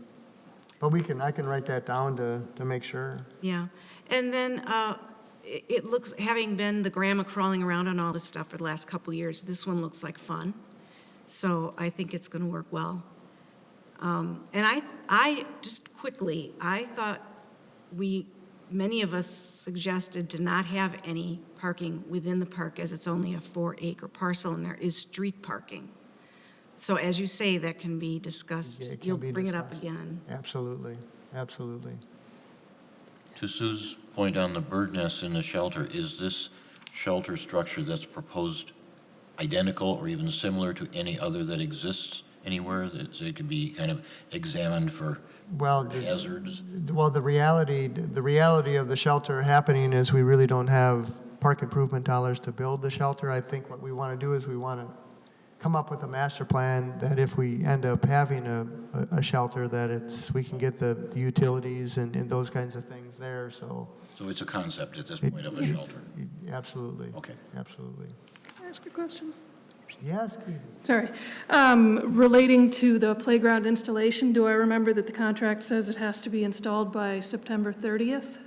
but I can write that down to make sure. Yeah, and then it looks, having been the grandma crawling around on all this stuff for the last couple years, this one looks like fun. So I think it's going to work well. And I just quickly, I thought many of us suggested to not have any parking within the park as it's only a 4-acre parcel and there is street parking. So as you say, that can be discussed. Yeah, it can You'll be bring it up discussed. again. Absolutely, absolutely. To Sue's point on the bird nests in the shelter, is this shelter structure that's proposed identical or even similar to any other that exists anywhere, that so it could be kind of examined for Well, hazards? well, the reality of the shelter happening is we really don't have park improvement dollars to build the shelter. I think what we want to do is we want to come up with a master plan that if we end up having a shelter, that we can get the utilities and those kinds of things there, so. So it's a concept at this point of a shelter? Absolutely. Okay. Absolutely. Can I ask a question? Yes, Katie? Sorry. Relating to the playground installation, do I remember that the contract says it has to be installed by September 30th?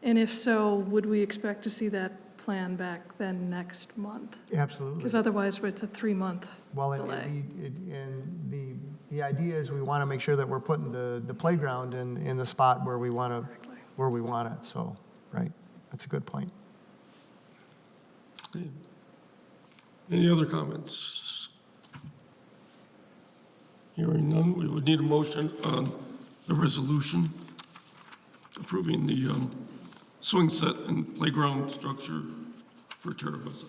And if so, would we expect to see that plan back then next month? Absolutely. Because otherwise, it's a 3-month Well, delay. and the idea is we want to make sure that we're putting the playground in the spot where we want it, so, right, that's a good point. Okay. Any other comments? Hearing none, we would need a motion on the resolution approving the swing set and playground structure for Terra Vista,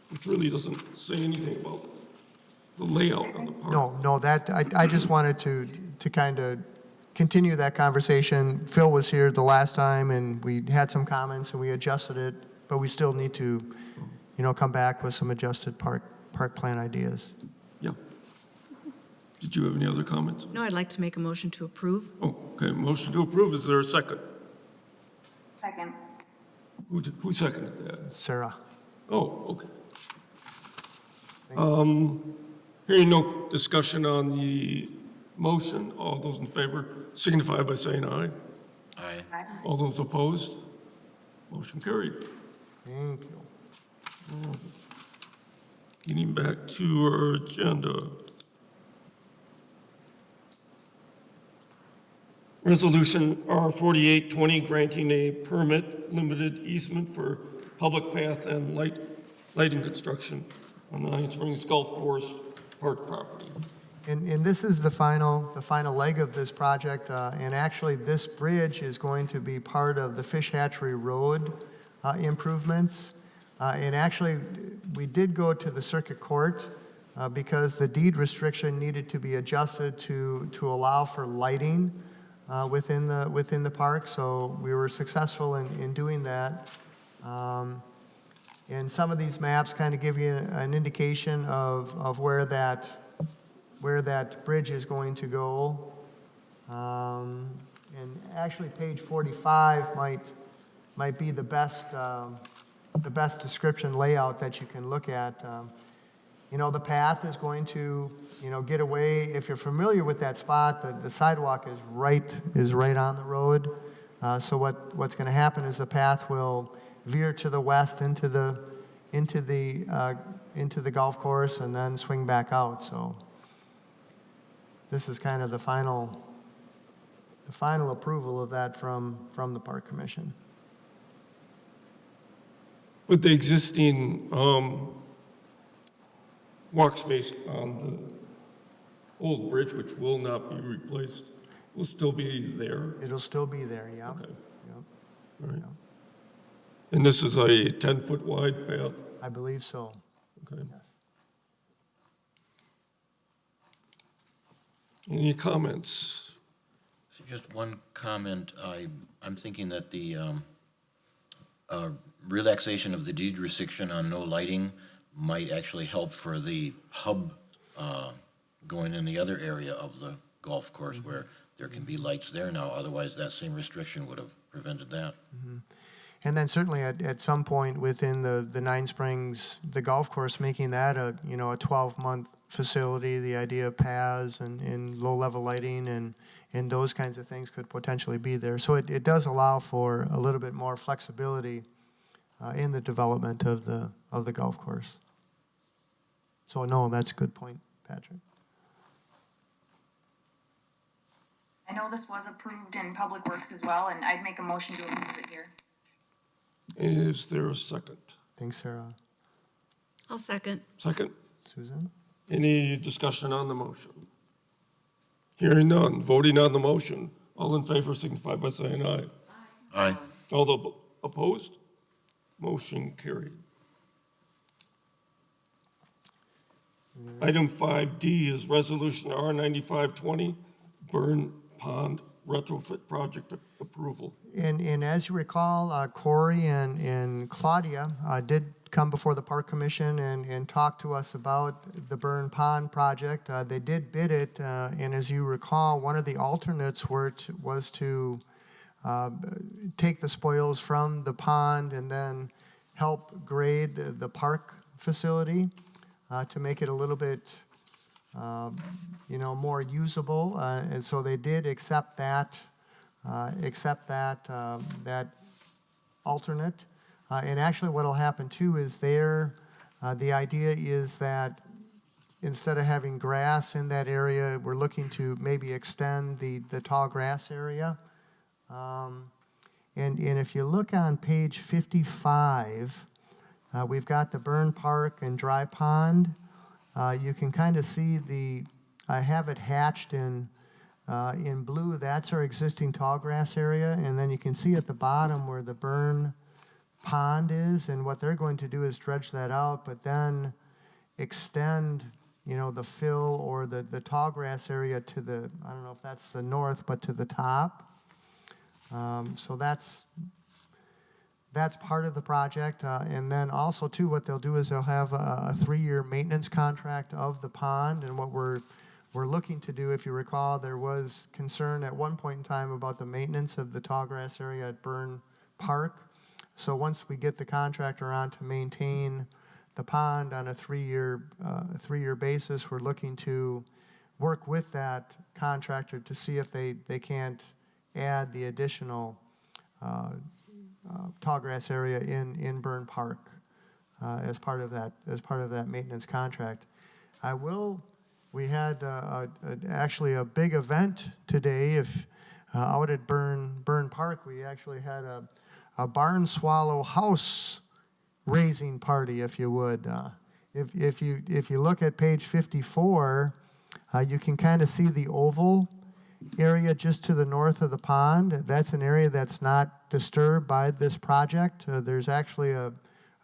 which really doesn't say anything about the layout of the park. No, I just wanted to kind of continue that conversation. Phil was here the last time, and we had some comments, and we adjusted it, but we still need to, come back with some adjusted park plan ideas. Yeah. Did you have any other comments? No, I'd like to make a motion to approve. Oh, okay, motion to approve. Is there a second? Second. Who seconded that? Sarah? Oh, okay. Hearing no discussion on the motion, all those in favor signify by saying aye. Aye. Aye. All those opposed? Motion carried. Thank you. Getting back to our agenda. Resolution R4820 granting a permit limited easement for public path and lighting construction on the Hot Springs Golf Course Park property. And this is the final leg of this project, and actually this bridge is going to be part of the Fish Hatchery Road improvements. And actually, we did go to the circuit court because the deed restriction needed to be adjusted to allow for lighting within the park. So we were successful in doing that. And some of these maps kind of give you an indication of where that bridge is going to go. And actually, page 45 might be the best description layout that you can look at. The path is going to, get away. If you're familiar with that spot, the sidewalk is right on the road. So what's going to happen is the path will veer to the west into the golf course and then swing back out. So this is kind of the final approval of that from the Park Commission. But the existing walk space on the old bridge, which will not be replaced, will still be there? It'll still be there, yeah. Okay, Yep, all right. yeah. And this is a 10-foot wide path? I believe so. Okay. Yes. Any comments? Just one comment. I'm thinking that the relaxation of the deed restriction on no lighting might actually help for the hub going in the other area of the golf course where there can be lights there now. Otherwise, that same restriction would have prevented that. And then certainly at some point within the Nine Springs, the golf course, making that a 12-month facility, the idea of paths and low-level lighting and those kinds of things could potentially be there. So it does allow for a little bit more flexibility in the development of the golf course. So no, that's a good point, Patrick. I know this was approved in Public Works as well, and I'd make a motion to approve it here. Is there a second? Thanks, Sarah. I'll second. Second? Susan? Any discussion on the motion? Hearing none, voting on the motion. All in favor signify by saying aye. Aye. All the opposed? Motion carried. Item 5D is Resolution R9520, Burn Pond Retrofit Project Approval. And as you recall, Corey and Claudia did come before the Park Commission and talk to us about the Burn Pond project. They did bid it, and as you recall, one of the alternates was to take the spoils from the pond and then help grade the park facility to make it a little bit more usable, and so they did accept that that alternate. And actually, what'll happen too is the idea is that instead of having grass in that area, we're looking to maybe extend the tall grass area. And if you look on page 55, we've got the Burn Park and Dry Pond. You can kind of see I have it hatched in blue. That's our existing tall grass area. And then you can see at the bottom where the Burn Pond is. And what they're going to do is dredge that out, but then extend, the fill or the tall grass area to I don't know if that's the north, but to the top. So that's part of the project. And then also, too, what they'll do is they'll have a 3-year maintenance contract of the pond. And what we're looking to do, if you recall, there was concern at one point in time about the maintenance of the tall grass area at Burn Park. So once we get the contractor on to maintain the pond on a 3-year basis, we're looking to work with that contractor to see if they can't add the additional tall grass area in Burn Park as part of that maintenance contract. We had actually a big event today. Out at Burn Park, we actually had a barn swallow house raising party, if you would. If you look at page 54, you can kind of see the oval area just to the north of the pond. That's an area that's not disturbed by this project. There's actually a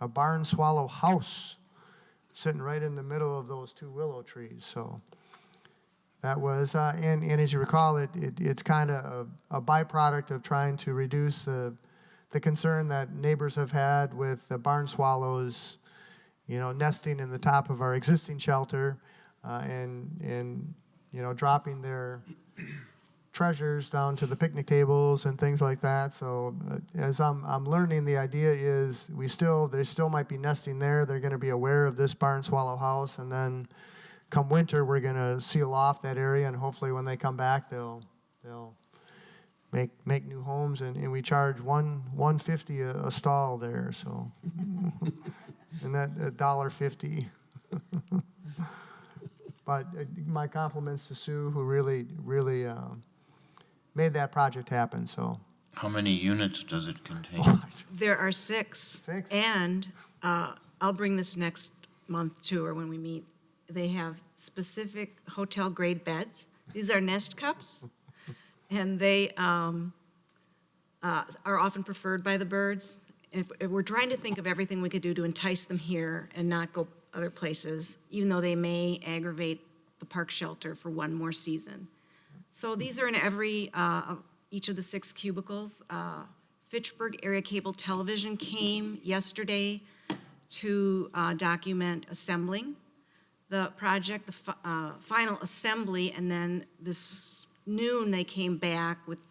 barn swallow house sitting right in the middle of those 2 willow trees. So that was, and as you recall, it's kind of a byproduct of trying to reduce the concern that neighbors have had with the barn swallows, nesting in the top of our existing shelter, and dropping their treasures down to the picnic tables and things like that. So as I'm learning, the idea is they still might be nesting there. They're going to be aware of this barn swallow house, and then come winter, we're going to seal off that area, and hopefully when they come back, they'll make new homes, and we charge $150 a stall there. So and that $1.50. But my compliments to Sue, who really made that project happen. So How many units does it contain? There are 6. 6? And I'll bring this next month too, or when we meet. They have specific hotel-grade beds. These are nest cups, and they are often preferred by the birds. If we're trying to think of everything we could do to entice them here and not go other places, even though they may aggravate the park shelter for one more season. So these are in each of the 6 cubicles. Fitchburg Area Cable Television came yesterday to document assembling the project, the final assembly, and then this noon they came back with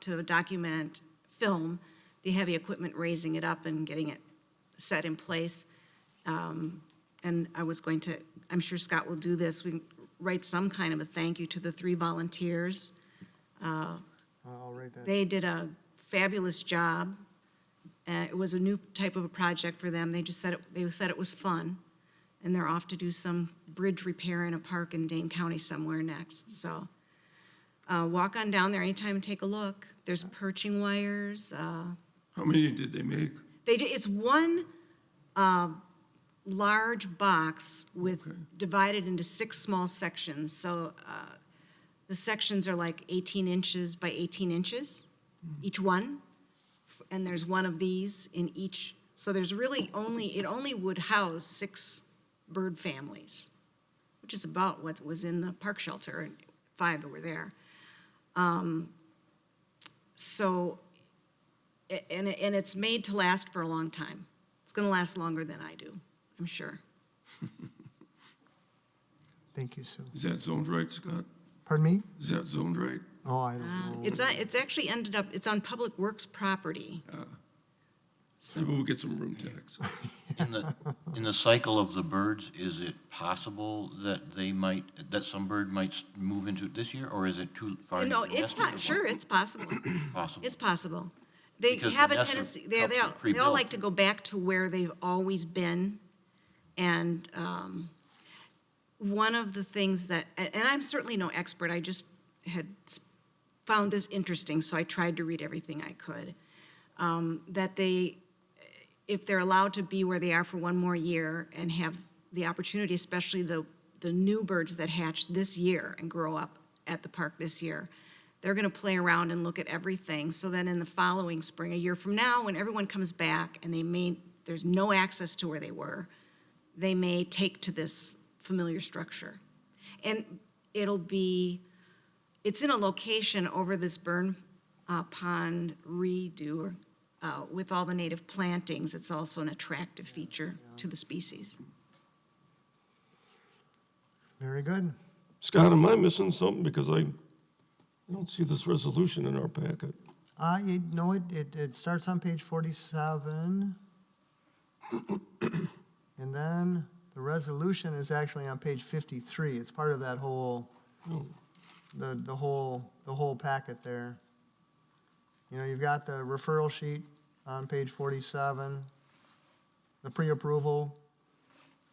to document film the heavy equipment, raising it up and getting it set in place. And I'm sure Scott will do this, we can write some kind of a thank you to the 3 volunteers. I'll write that. They did a fabulous job. It was a new type of a project for them. They said it was fun. and they're off to do some bridge repair in a park in Dane County somewhere next, so. Walk on down there anytime and take a look. There's perching wires, How many did they make? it's one large box with, Okay. divided into 6 small sections. So the sections are like 18 inches by 18 inches, each one. And there's one of these in each. So there's really it only would house 6 bird families, which is about what was in the park shelter, and 5 that were there. So, and it's made to last for a long time. It's going to last longer than I do, I'm sure. Thank you, Sue. Is that zoned right, Scott? Pardon me? Is that zoned right? Oh, I don't know. It's actually ended up, it's on Public Works property. Maybe we'll get some room tax. In the cycle of the birds, is it possible that some bird might move into it this year, or is it too far? No, into the it's nesting, or sure, what? it's possible. Possible. It's possible. They Because have the a nest tendency, helps them they all pre-build. like to go back to where they've always been. And one of the things that, and I'm certainly no expert, I just had found this interesting, so I tried to read everything I could, that if they're allowed to be where they are for one more year and have the opportunity, especially the new birds that hatch this year and grow up at the park this year, they're going to play around and look at everything. So then in the following spring, a year from now, when everyone comes back and there's no access to where they were, they may take to this familiar structure. And it's in a location over this burn pond redo, with all the native plantings. It's also an attractive feature to the species. Very good. Scott, am I missing something? Because I don't see this resolution in our packet. You know, it starts on page 47. And then the resolution is actually on page 53. It's part of that whole, the whole packet there. You know, you've got the referral sheet on page 47, the pre-approval,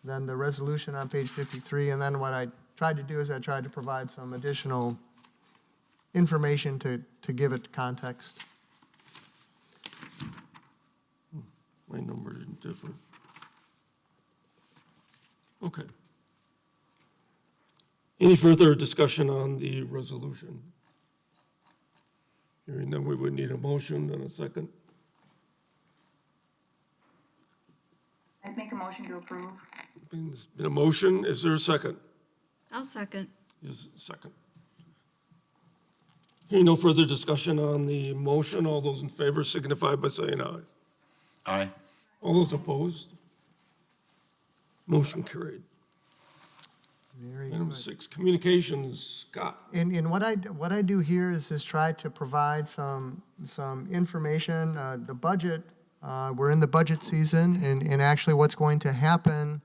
then the resolution on page 53, and then what I tried to do is I tried to provide some additional information to give it context. My numbers are different. Okay. Any further discussion on the resolution? Hearing none, we would need a motion and a second. I'd make a motion to approve. There's been a motion. Is there a second? I'll second. Is a second. Hearing no further discussion on the motion, all those in favor signify by saying aye. Aye. All those opposed? Motion carried. Very Item good. 6, communications. Scott. And what I do here is try to provide some information. The budget, we're in the budget season, and actually what's going to happen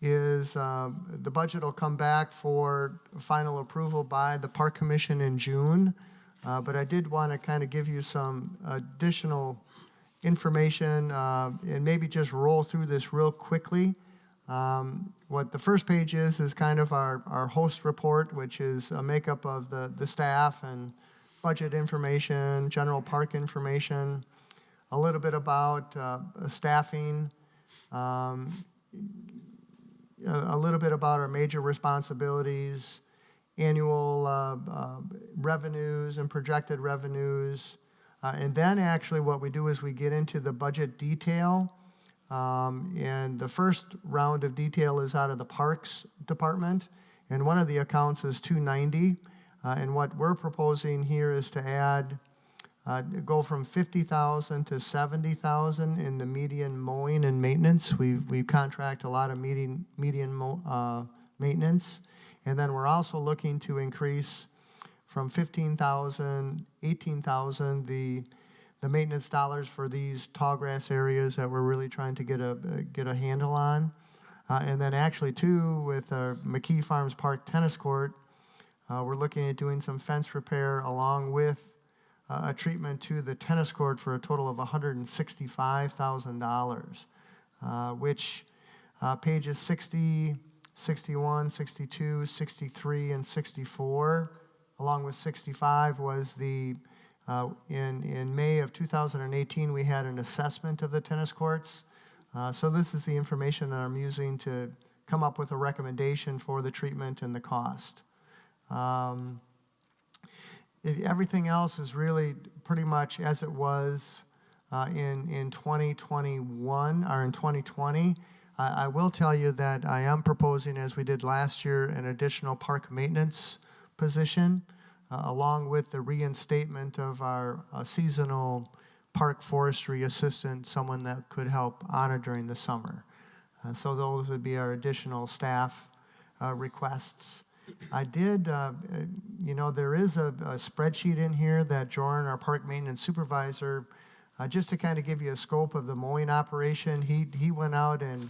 is the budget will come back for final approval by the Park Commission in June. But I did want to kind of give you some additional information and maybe just roll through this real quickly. What the first page is kind of our host report, which is a makeup of the staff and budget information, general park information, a little bit about staffing, a little bit about our major responsibilities, annual revenues and projected revenues. And then actually what we do is we get into the budget detail. And the first round of detail is out of the Parks Department, and one of the accounts is 290. And what we're proposing here is to add, go from 50,000 to 70,000 in the median mowing and maintenance. We contract a lot of median maintenance, and then we're also looking to increase from 15,000, 18,000 the maintenance dollars for these tall grass areas that we're really trying to get a handle on. And then actually too, with our McKee Farms Park tennis court, we're looking at doing some fence repair along with a treatment to the tennis court for a total of $165,000, which Pages 60, 61, 62, 63, and 64, along with 65 was in May of 2018, we had an assessment of the tennis courts. So this is the information that I'm using to come up with a recommendation for the treatment and the cost. Everything else is really pretty much as it was in 2021 or in 2020. I will tell you that I am proposing, as we did last year, an additional park maintenance position, along with the reinstatement of our seasonal park forestry assistant, someone that could help Anna during the summer. So those would be our additional staff requests. I did, there is a spreadsheet in here that Jordan, our park maintenance supervisor, just to kind of give you a scope of the mowing operation, he went out and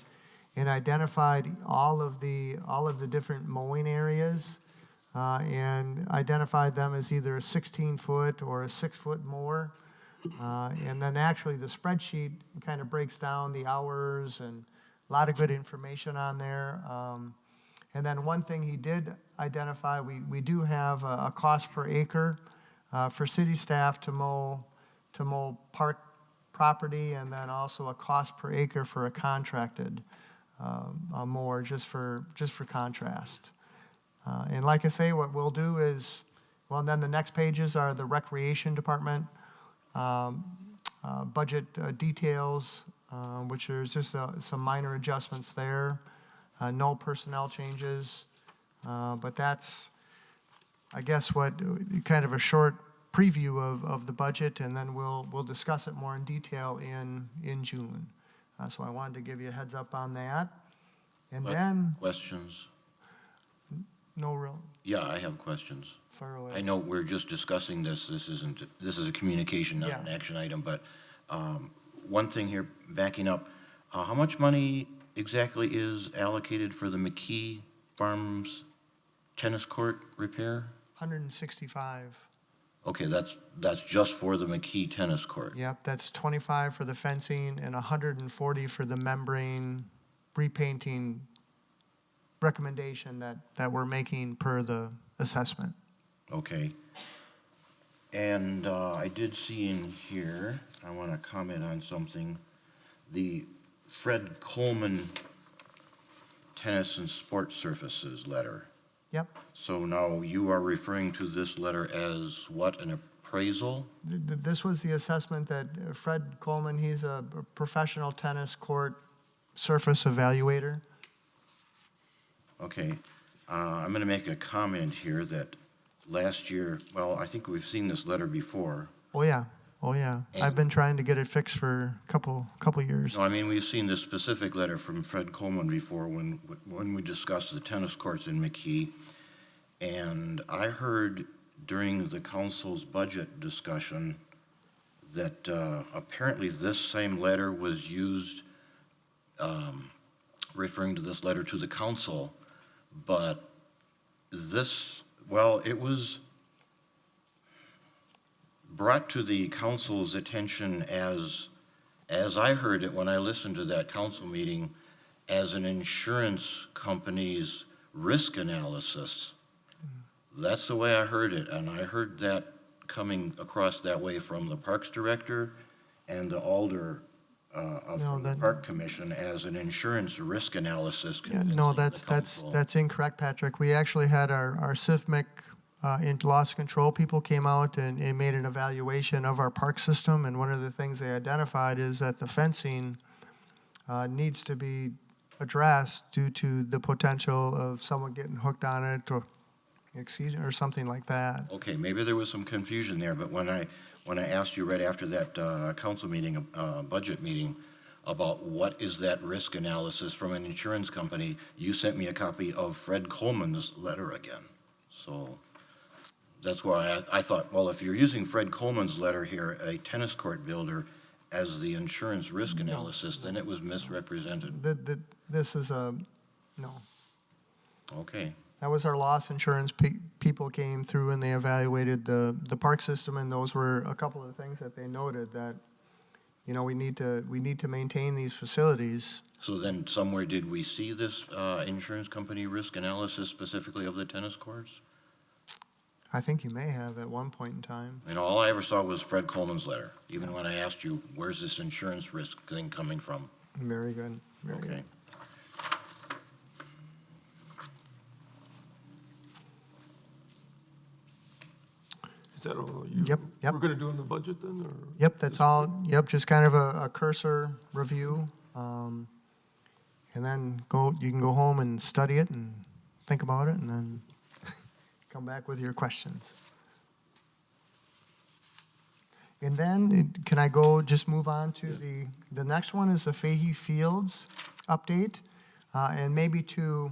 identified all of the different mowing areas and identified them as either a 16-foot or a 6-foot mower. And then actually the spreadsheet kind of breaks down the hours and a lot of good information on there. And then one thing he did identify, we do have a cost per acre for city staff to mow park property, and then also a cost per acre for a contracted mower, just for contrast. And like I say, what we'll do is, well, then the next pages are the recreation department budget details, which there's just some minor adjustments there. No personnel changes, but that's, I guess, what kind of a short preview of the budget, and then we'll discuss it more in detail in June. So I wanted to give you a heads up on that. And then, Questions? no real, Yeah, I have questions. far away. I know we're just discussing this. This is a communication, not an Yeah. action item, but one thing here, backing up, how much money exactly is allocated for the McKee Farms tennis court repair? 165. Okay, that's just for the McKee tennis court. Yep, that's 25 for the fencing and 140 for the membrane repainting recommendation that we're making per the assessment. Okay. And I did see in here, I want to comment on something, the Fred Coleman Tennis and Sports Surfaces letter. Yep. So now you are referring to this letter as what, an appraisal? This was the assessment that Fred Coleman, he's a professional tennis court surface evaluator. Okay. I'm going to make a comment here that last year, well, I think we've seen this letter before. Oh, yeah. I've been trying to get it fixed for a couple years. No, I mean, we've seen this specific letter from Fred Coleman before when we discussed the tennis courts in McKee. And I heard during the council's budget discussion that apparently this same letter was used, referring to this letter to the council, but this, well, it was brought to the council's attention as I heard it when I listened to that council meeting, as an insurance company's risk analysis. That's the way I heard it, and I heard that coming across that way from the Parks Director and the Alder from the Park Commission as an insurance risk analysis. Yeah, no, convincing the council. that's incorrect, Patrick. We actually had our CIFMIC loss control people came out and made an evaluation of our park system, and one of the things they identified is that the fencing needs to be addressed due to the potential of someone getting hooked on it or something like that. Okay, maybe there was some confusion there, but when I asked you right after that council meeting, budget meeting, about what is that risk analysis from an insurance company, you sent me a copy of Fred Coleman's letter again. So that's why I thought, well, if you're using Fred Coleman's letter here, a tennis court builder, as the insurance risk analysis, then it was misrepresented. This is no. Okay. That was our loss insurance people came through and they evaluated the park system, and those were a couple of things that they noted, that we need to maintain these facilities. So then somewhere did we see this insurance company risk analysis specifically of the tennis courts? I think you may have at one point in time. And all I ever saw was Fred Coleman's letter, even when I asked you, where's this insurance risk thing coming from? Very good, very good. Okay. Is that all you? Yep. We're going to do in the budget then, or? Yep, that's all, yep, just kind of a cursor review. And then you can go home and study it and think about it and then come back with your questions. And then, can I just move on to the next one is the Fahey Fields update. And maybe to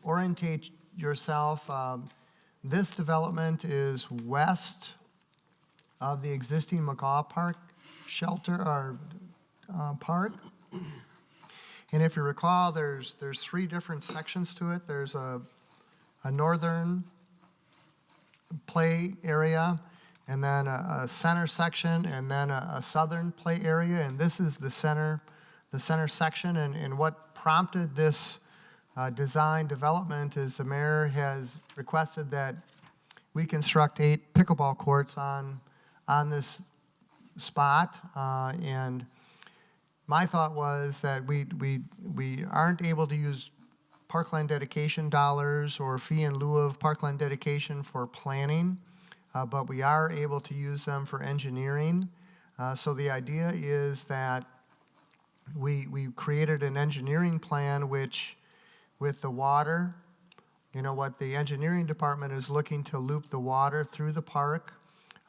orientate yourself, this development is west of the existing McGaw Park shelter or park. And if you recall, there's 3 different sections to it. There's a northern play area, and then a center section, and then a southern play area. And this is the center section. And what prompted this design development is the mayor has requested that we construct 8 pickleball courts on this spot. And my thought was that we aren't able to use parkland dedication dollars or fee in lieu of parkland dedication for planning, but we are able to use them for engineering. So the idea is that we created an engineering plan which, with the water, what the engineering department is looking to loop the water through the park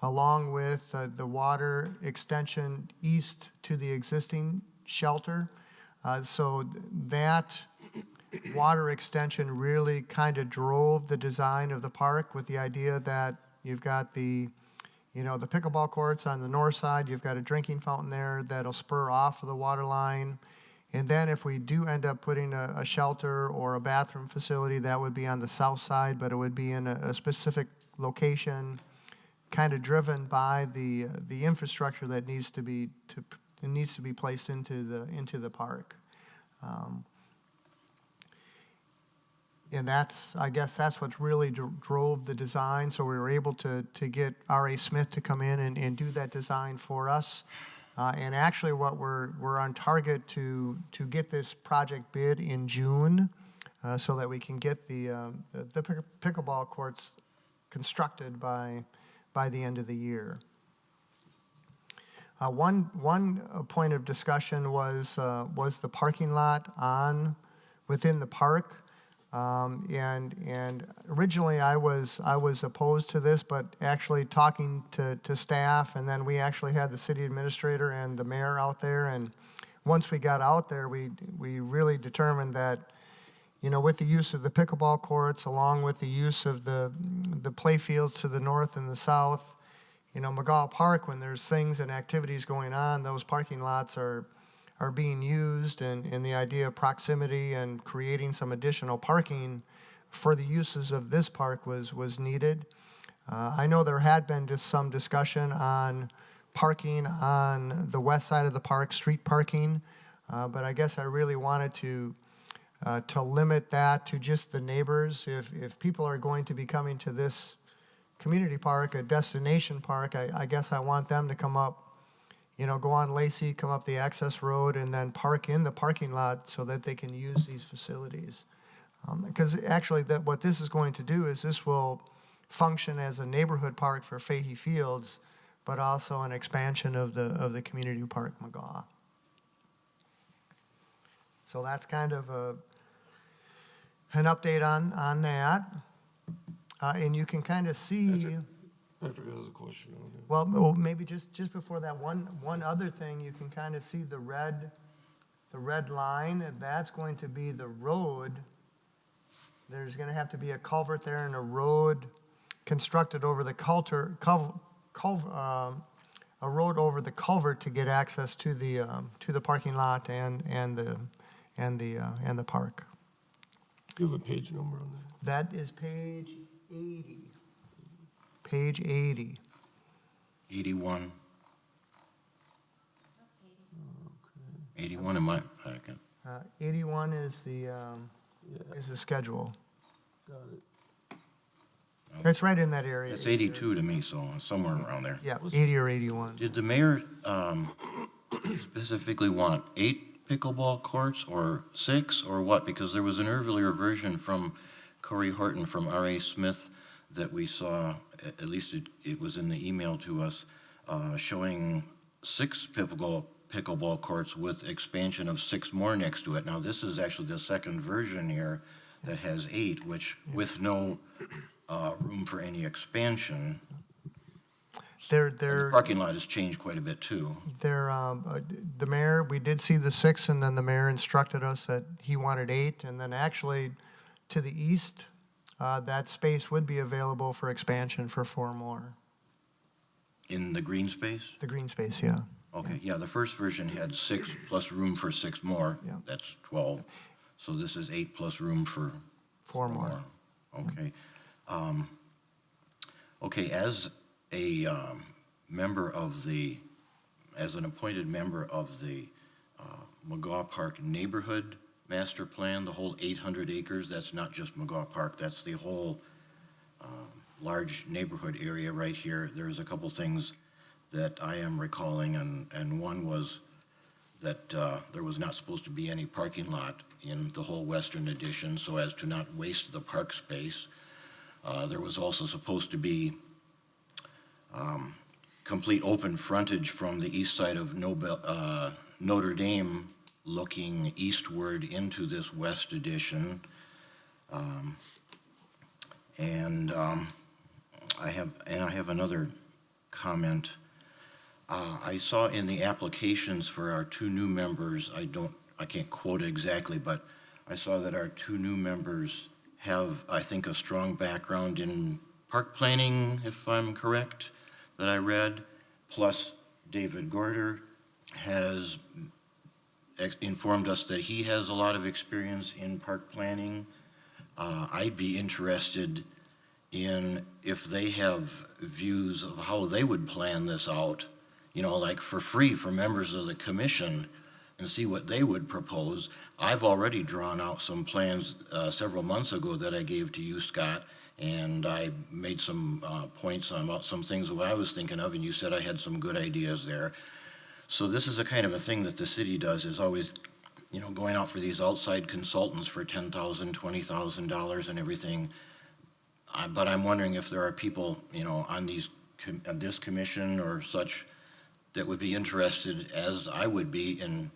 along with the water extension east to the existing shelter. So that water extension really kind of drove the design of the park with the idea that you've got the pickleball courts on the north side, you've got a drinking fountain there that'll spur off of the water line. And then if we do end up putting a shelter or a bathroom facility, that would be on the south side, but it would be in a specific location, kind of driven by the infrastructure that needs to be placed into the park. And I guess that's what really drove the design. So we were able to get R.A. Smith to come in and do that design for us. And actually what we're on target to get this project bid in June so that we can get the pickleball courts constructed by the end of the year. One point of discussion was the parking lot within the park. And originally I was opposed to this, but actually talking to staff, and then we actually had the city administrator and the mayor out there, and once we got out there, we really determined that, with the use of the pickleball courts, along with the use of the play fields to the north and the south, McGaw Park, when there's things and activities going on, those parking lots are being used, and the idea of proximity and creating some additional parking for the uses of this park was needed. I know there had been just some discussion on parking on the west side of the park, street parking, but I guess I really wanted to limit that to just the neighbors. If people are going to be coming to this community park, a destination park, I guess I want them to come up, go on Lacey, come up the access road, and then park in the parking lot so that they can use these facilities. Because actually what this is going to do is this will function as a neighborhood park for Fahey Fields, but also an expansion of the community park McGaw. So that's kind of an update on that. And you can kind of see... Patrick has a question on it. Well, maybe just before that, one other thing, you can kind of see the red line, and that's going to be the road. There's going to have to be a culvert there and a road constructed over the a road over the culvert to get access to the parking lot and the park. Do you have a page number on that? That is page 80. Page 80. 81. 81 in my packet. 81 is the schedule. Got it. It's right in that area. It's 82 to me, so somewhere around there. Yeah, 80 or 81. Did the mayor specifically want 8 pickleball courts or 6 or what? Because there was an earlier version from Corey Horton from R.A. Smith that we saw, at least it was in the email to us, showing 6 pickleball courts with expansion of 6 more next to it. Now, this is actually the second version here that has 8, which with no room for any expansion. And the parking lot has changed quite a bit too. The mayor, we did see the 6, and then the mayor instructed us that he wanted 8, and then actually to the east, that space would be available for expansion for 4 more. In the green space? The green space, yeah. Okay, yeah, the first version had 6 plus room for 6 more. Yeah. That's 12. So this is 8 plus room for 4 more. Okay. Okay, as a member of the, as an appointed member of the McGaw Park Neighborhood Master Plan, the whole 800 acres, that's not just McGaw Park, that's the whole large neighborhood area right here. There's a couple things that I am recalling, and one was that there was not supposed to be any parking lot in the whole western addition so as to not waste the park space. There was also supposed to be complete open frontage from the east side of Notre Dame looking eastward into this west addition. I have another comment. I saw in the applications for our 2 new members, I can't quote it exactly, but I saw that our 2 new members have, I think, a strong background in park planning, if I'm correct, that I read. Plus, David Gorder has informed us that he has a lot of experience in park planning. I'd be interested in if they have views of how they would plan this out, like for free for members of the commission, and see what they would propose. I've already drawn out some plans several months ago that I gave to you, Scott, and I made some points on about some things that I was thinking of, and you said I had some good ideas there. So this is a kind of a thing that the city does, is always, going out for these outside consultants for $10,000, $20,000 and everything. But I'm wondering if there are people, on this commission or such that would be interested, as I would be, in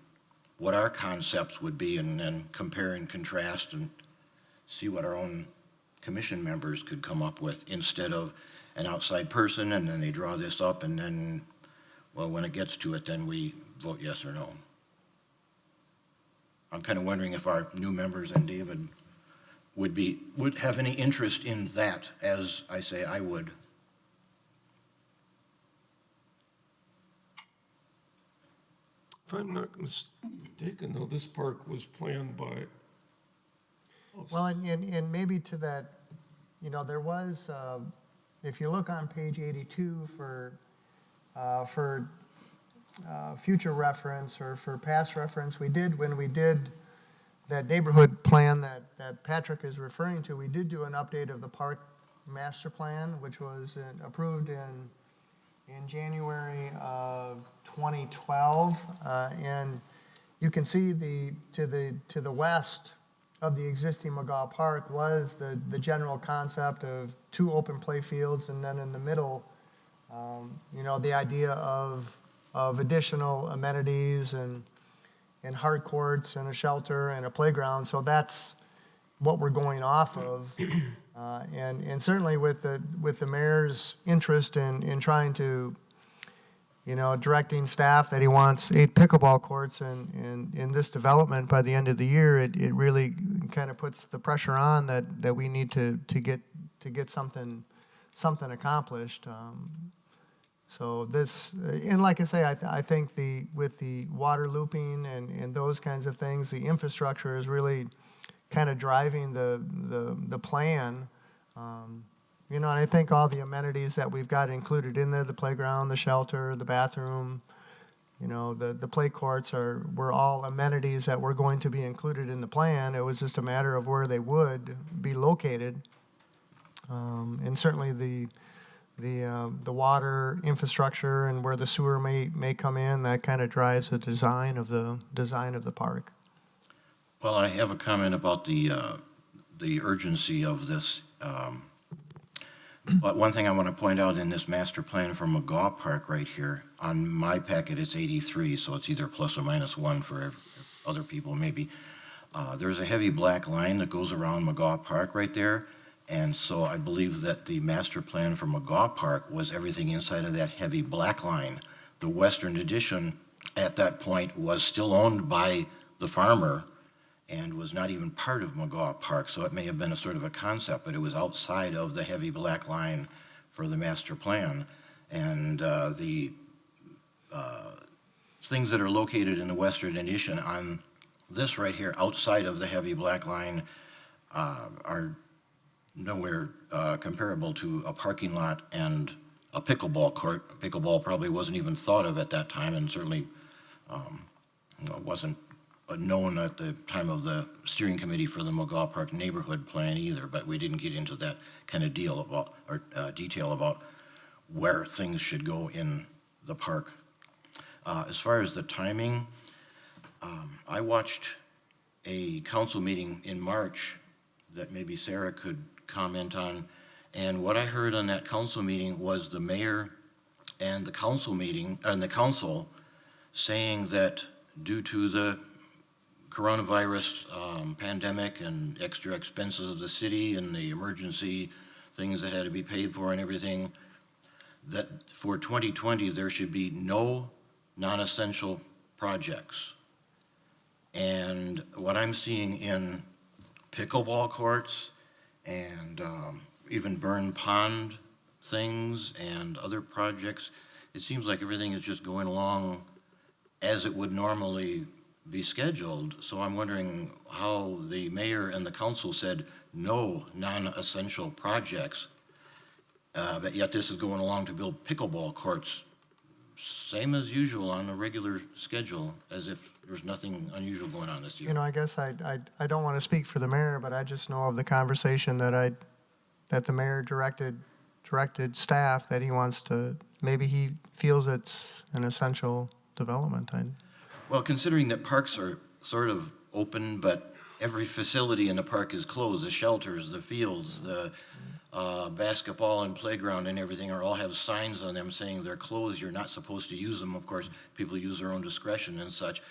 what our concepts would be, and then compare and contrast and see what our own commission members could come up with, instead of an outside person, and then they draw this up, and then, well, when it gets to it, then we vote yes or no. I'm kind of wondering if our new members and David would have any interest in that, as I say I would. If I'm not mistaken, though, this park was planned by. Well, and maybe to that, there was, if you look on page 82 for future reference or for past reference, when we did that neighborhood plan that Patrick is referring to, we did do an update of the park master plan, which was approved in January of 2012, and you can see to the west of the existing McGaw Park was the general concept of 2 open play fields, and then in the middle, the idea of additional amenities and hard courts and a shelter and a playground. So that's what we're going off of, and certainly with the mayor's interest in trying to, directing staff that he wants 8 pickleball courts in this development by the end of the year, it really kind of puts the pressure on that we need to get something accomplished. So this, and like I say, I think with the water looping and those kinds of things, the infrastructure is really kind of driving the plan. And I think all the amenities that we've got included in there, the playground, the shelter, the bathroom, You know, the play courts were all amenities that were going to be included in the plan. It was just a matter of where they would be located. And certainly the water infrastructure and where the sewer may come in, that kind of drives the design of the park. Well, I have a comment about the urgency of this. But one thing I want to point out in this master plan for McGaw Park right here, on my packet, it's 83, so it's either plus or minus 1 for other people maybe. There's a heavy black line that goes around McGaw Park right there. And so I believe that the master plan for McGaw Park was everything inside of that heavy black line. The western addition at that point was still owned by the farmer and was not even part of McGaw Park, so it may have been a sort of a concept, but it was outside of the heavy black line for the master plan. And the things that are located in the western addition on this right here, outside of the heavy black line, are nowhere comparable to a parking lot and a pickleball court. Pickleball probably wasn't even thought of at that time, and certainly wasn't known at the time of the steering committee for the McGaw Park neighborhood plan either, but we didn't get into that kind of detail about where things should go in the park. As far as the timing, I watched a council meeting in March that maybe Sarah could comment on, and what I heard on that council meeting was the mayor and the council saying that due to the coronavirus pandemic and extra expenses of the city and the emergency things that had to be paid for and everything, that for 2020 there should be no non-essential projects. And what I'm seeing in pickleball courts and even burn pond things and other projects, it seems like everything is just going along as it would normally be scheduled. So I'm wondering how the mayor and the council said no non-essential projects, but yet this is going along to build pickleball courts, same as usual on a regular schedule, as if there's nothing unusual going on this year. You know, I guess I don't want to speak for the mayor, but I just know of the conversation that the mayor directed staff that he wants to, maybe he feels it's an essential development. Well, considering that parks are sort of open, but every facility in the park is closed, the shelters, the fields, the basketball and playground and everything all have signs on them saying they're closed, you're not supposed to use them. Of course, people use their own discretion and such.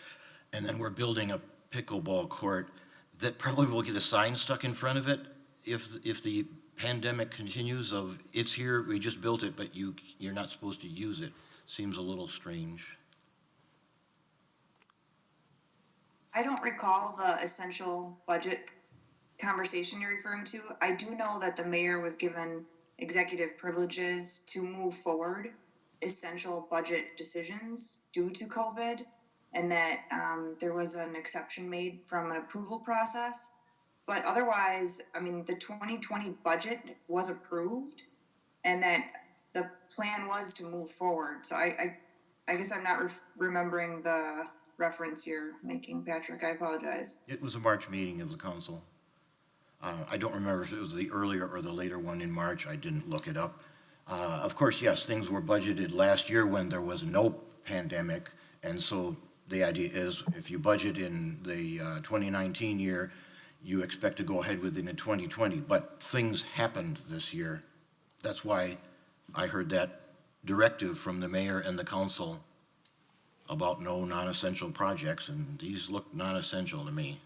And then we're building a pickleball court that probably will get a sign stuck in front of it if the pandemic continues of, it's here, we just built it, but you're not supposed to use it. Seems a little strange. I don't recall the essential budget conversation you're referring to. I do know that the mayor was given executive privileges to move forward essential budget decisions due to COVID, and that there was an exception made from an approval process. But otherwise, I mean, the 2020 budget was approved, and that the plan was to move forward. So I guess I'm not remembering the reference you're making, Patrick. I apologize. It was a March meeting of the council. I don't remember if it was the earlier or the later one in March. I didn't look it up. Of course, yes, things were budgeted last year when there was no pandemic. And so the idea is if you budget in the 2019 year, you expect to go ahead with it in 2020. But things happened this year. That's why I heard that directive from the mayor and the council about no non-essential projects, and these look non-essential to me.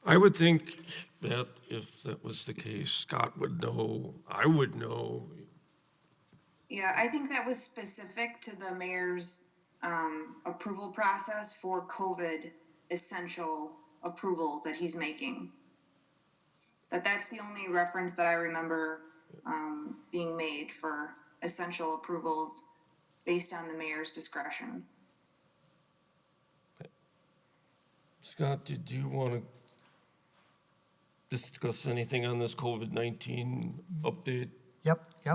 I would think that if that was the case, Scott would know, I would know. Yeah, I think that was specific to the mayor's approval process for COVID essential approvals that he's making. That's the only reference that I remember being made for essential approvals based on the mayor's discretion. Scott, did you want to discuss anything on this COVID-19 update? Yep. Go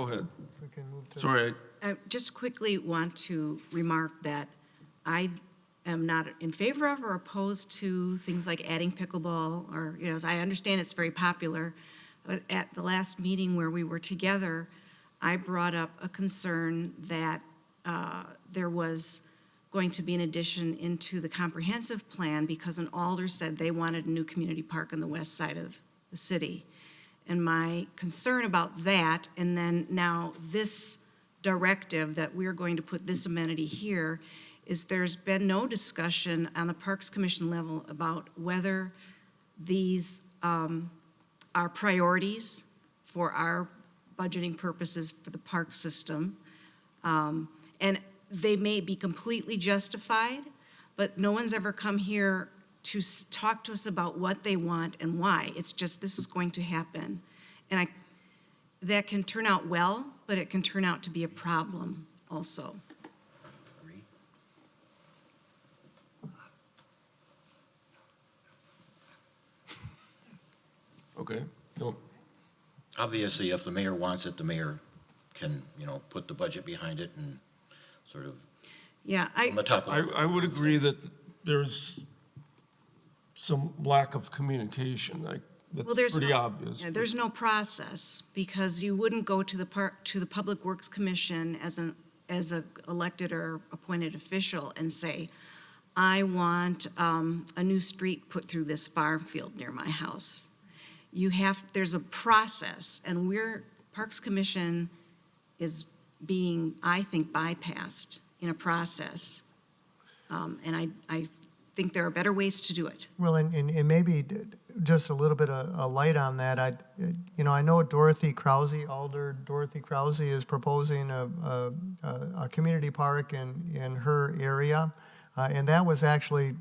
ahead. We can move to. Sorry, I just quickly want to remark that I am not in favor of or opposed to things like adding pickleball or, as I understand it's very popular. But at the last meeting where we were together, I brought up a concern that there was going to be an addition into the comprehensive plan because an alder said they wanted a new community park on the west side of the city. And my concern about that, and then now this directive that we're going to put this amenity here, is there's been no discussion on the Parks Commission level about whether these are priorities for our budgeting purposes for the park system. And they may be completely justified, but no one's ever come here to talk to us about what they want and why. It's just, this is going to happen. And that can turn out well, but it can turn out to be a problem also. Okay, no, Obviously, if the mayor wants it, the mayor can, put the budget behind it and sort of Yeah, on the top level. I would agree that there's some lack of communication. Well, That's pretty obvious. Yeah, there's no process, because you wouldn't go to the Public Works Commission as a elected or appointed official and say, I want a new street put through this farm field near my house. There's a process, and Parks Commission is being, I think, bypassed in a process. And I think there are better ways to do it. Well, and maybe just a little bit of a light on that. I know Alder Dorothy Krause is proposing a community park in her area. And that was actually,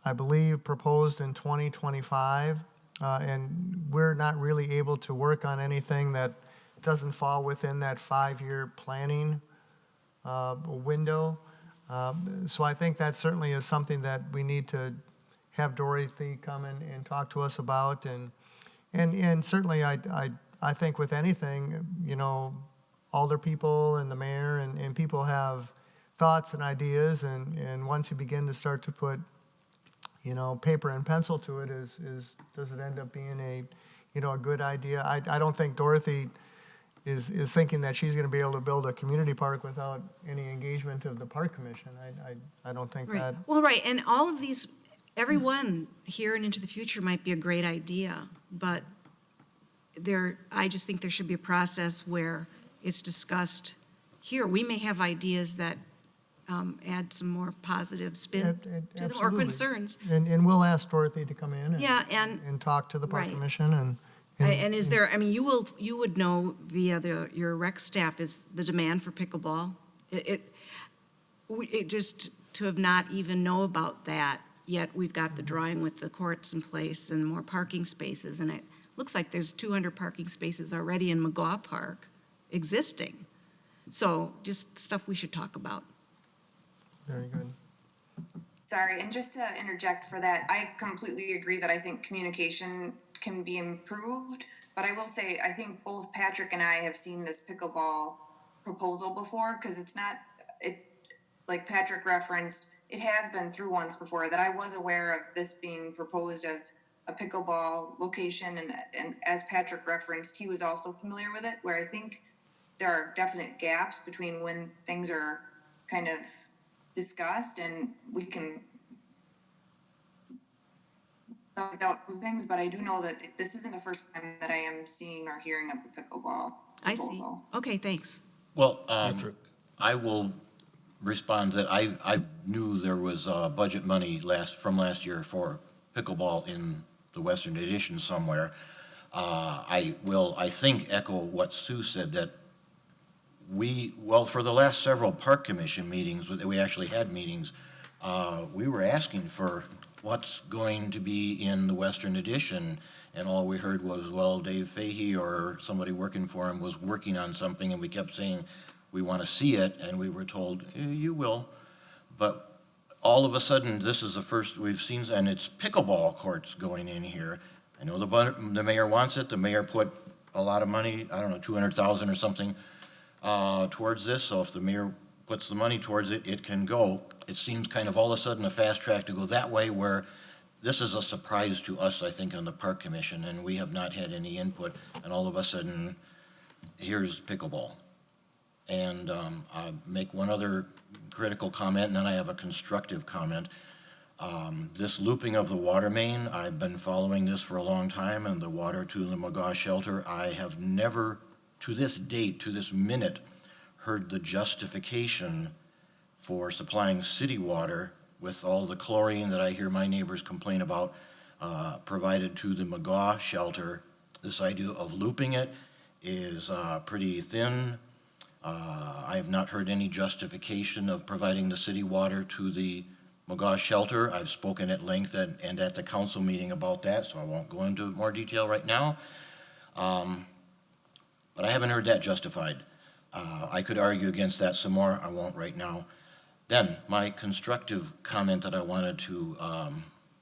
I believe, proposed in 2025. And we're not really able to work on anything that doesn't fall within that 5-year planning window. So I think that certainly is something that we need to have Dorothy come and talk to us about. And certainly I think with anything, alder people and the mayor and people have thoughts and ideas, and once you begin to start to put, paper and pencil to it, does it end up being a good idea? I don't think Dorothy is thinking that she's going to be able to build a community park without any engagement of the park commission. I don't think Right. that. Well, right, and all of these, every one here and into the future might be a great idea, but I just think there should be a process where it's discussed here. We may have ideas that add some more positive spin to them, or Absolutely. concerns. And we'll ask Dorothy to come in Yeah, and and talk to the park right. commission and. And is there, you would know via your rec staff, is the demand for pickleball? It just, to have not even know about that, yet we've got the drawing with the courts in place and more parking spaces, and it looks like there's 200 parking spaces already in McGaw Park existing. So just stuff we should talk about. Very good. Sorry, and just to interject for that, I completely agree that I think communication can be improved, but I will say, I think both Patrick and I have seen this pickleball proposal before, because like Patrick referenced, it has been through once before, that I was aware of this being proposed as a pickleball location, and as Patrick referenced, he was also familiar with it, where I think there are definite gaps between when things are kind of discussed, and we can talk about things, but I do know that this isn't the first time that I am seeing or hearing of the pickleball I see. proposal. Okay, thanks. Well, Patrick. I will respond that I knew there was budget money from last year for pickleball in the Western Addition somewhere. I will, I think, echo what Sue said, that for the last several park commission meetings, we actually had meetings, we were asking for what's going to be in the Western Addition, and all we heard was, well, Dave Fahey or somebody working for him was working on something, and we kept saying, we want to see it, and we were told, you will. But all of a sudden, this is the first we've seen, and it's pickleball courts going in here. I know the mayor wants it. The mayor put a lot of money, I don't know, 200,000 or something. towards this, so if the mayor puts the money towards it, it can go. It seems kind of all of a sudden a fast track to go that way, where this is a surprise to us, I think, on the Park Commission, and we have not had any input, and all of a sudden, here's pickleball. And I'll make one other critical comment, and then I have a constructive comment. This looping of the water main, I've been following this for a long time, and the water to the McGaw shelter, I have never, to this date, to this minute, heard the justification for supplying city water with all the chlorine that I hear my neighbors complain about, provided to the McGaw shelter. This idea of looping it is pretty thin. I have not heard any justification of providing the city water to the McGaw shelter. I've spoken at length and at the council meeting about that, so I won't go into more detail right now. But I haven't heard that justified. I could argue against that some more. I won't right now. Then, my constructive comment that I wanted to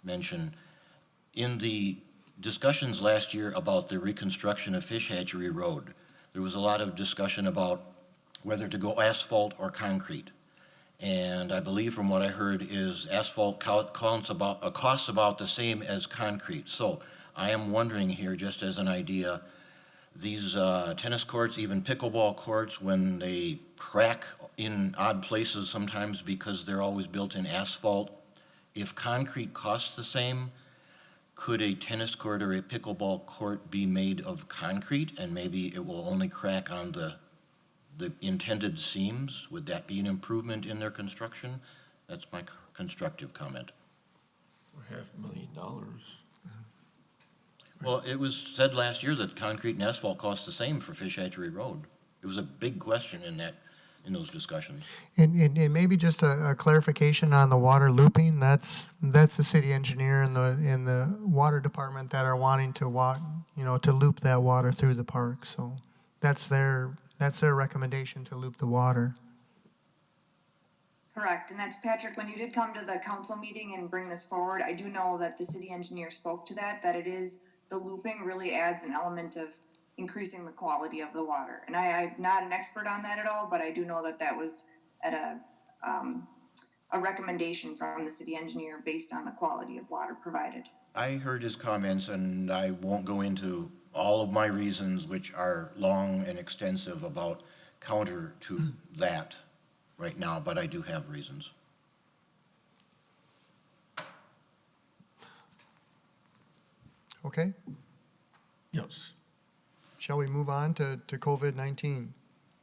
mention, in the discussions last year about the reconstruction of Fish Hatchery Road, there was a lot of discussion about whether to go asphalt or concrete. And I believe from what I heard is asphalt costs about the same as concrete. So I am wondering here, just as an idea, these tennis courts, even pickleball courts, when they crack in odd places sometimes because they're always built in asphalt, if concrete costs the same, could a tennis court or a pickleball court be made of concrete, and maybe it will only crack on the intended seams? Would that be an improvement in their construction? That's my constructive comment. $500,000. Well, it was said last year that concrete and asphalt cost the same for Fish Hatchery Road. It was a big question in those discussions. And maybe just a clarification on the water looping. That's the city engineer and the water department that are wanting to to loop that water through the park. So that's their recommendation, to loop the water. Correct, and that's Patrick, when you did come to the council meeting and bring this forward, I do know that the city engineer spoke to that it is, the looping really adds an element of increasing the quality of the water. And I'm not an expert on that at all, but I do know that was at a recommendation from the city engineer based on the quality of water provided. I heard his comments, and I won't go into all of my reasons, which are long and extensive, about counter to that right now, but I do have reasons. Okay, Yes. shall we move on to COVID-19?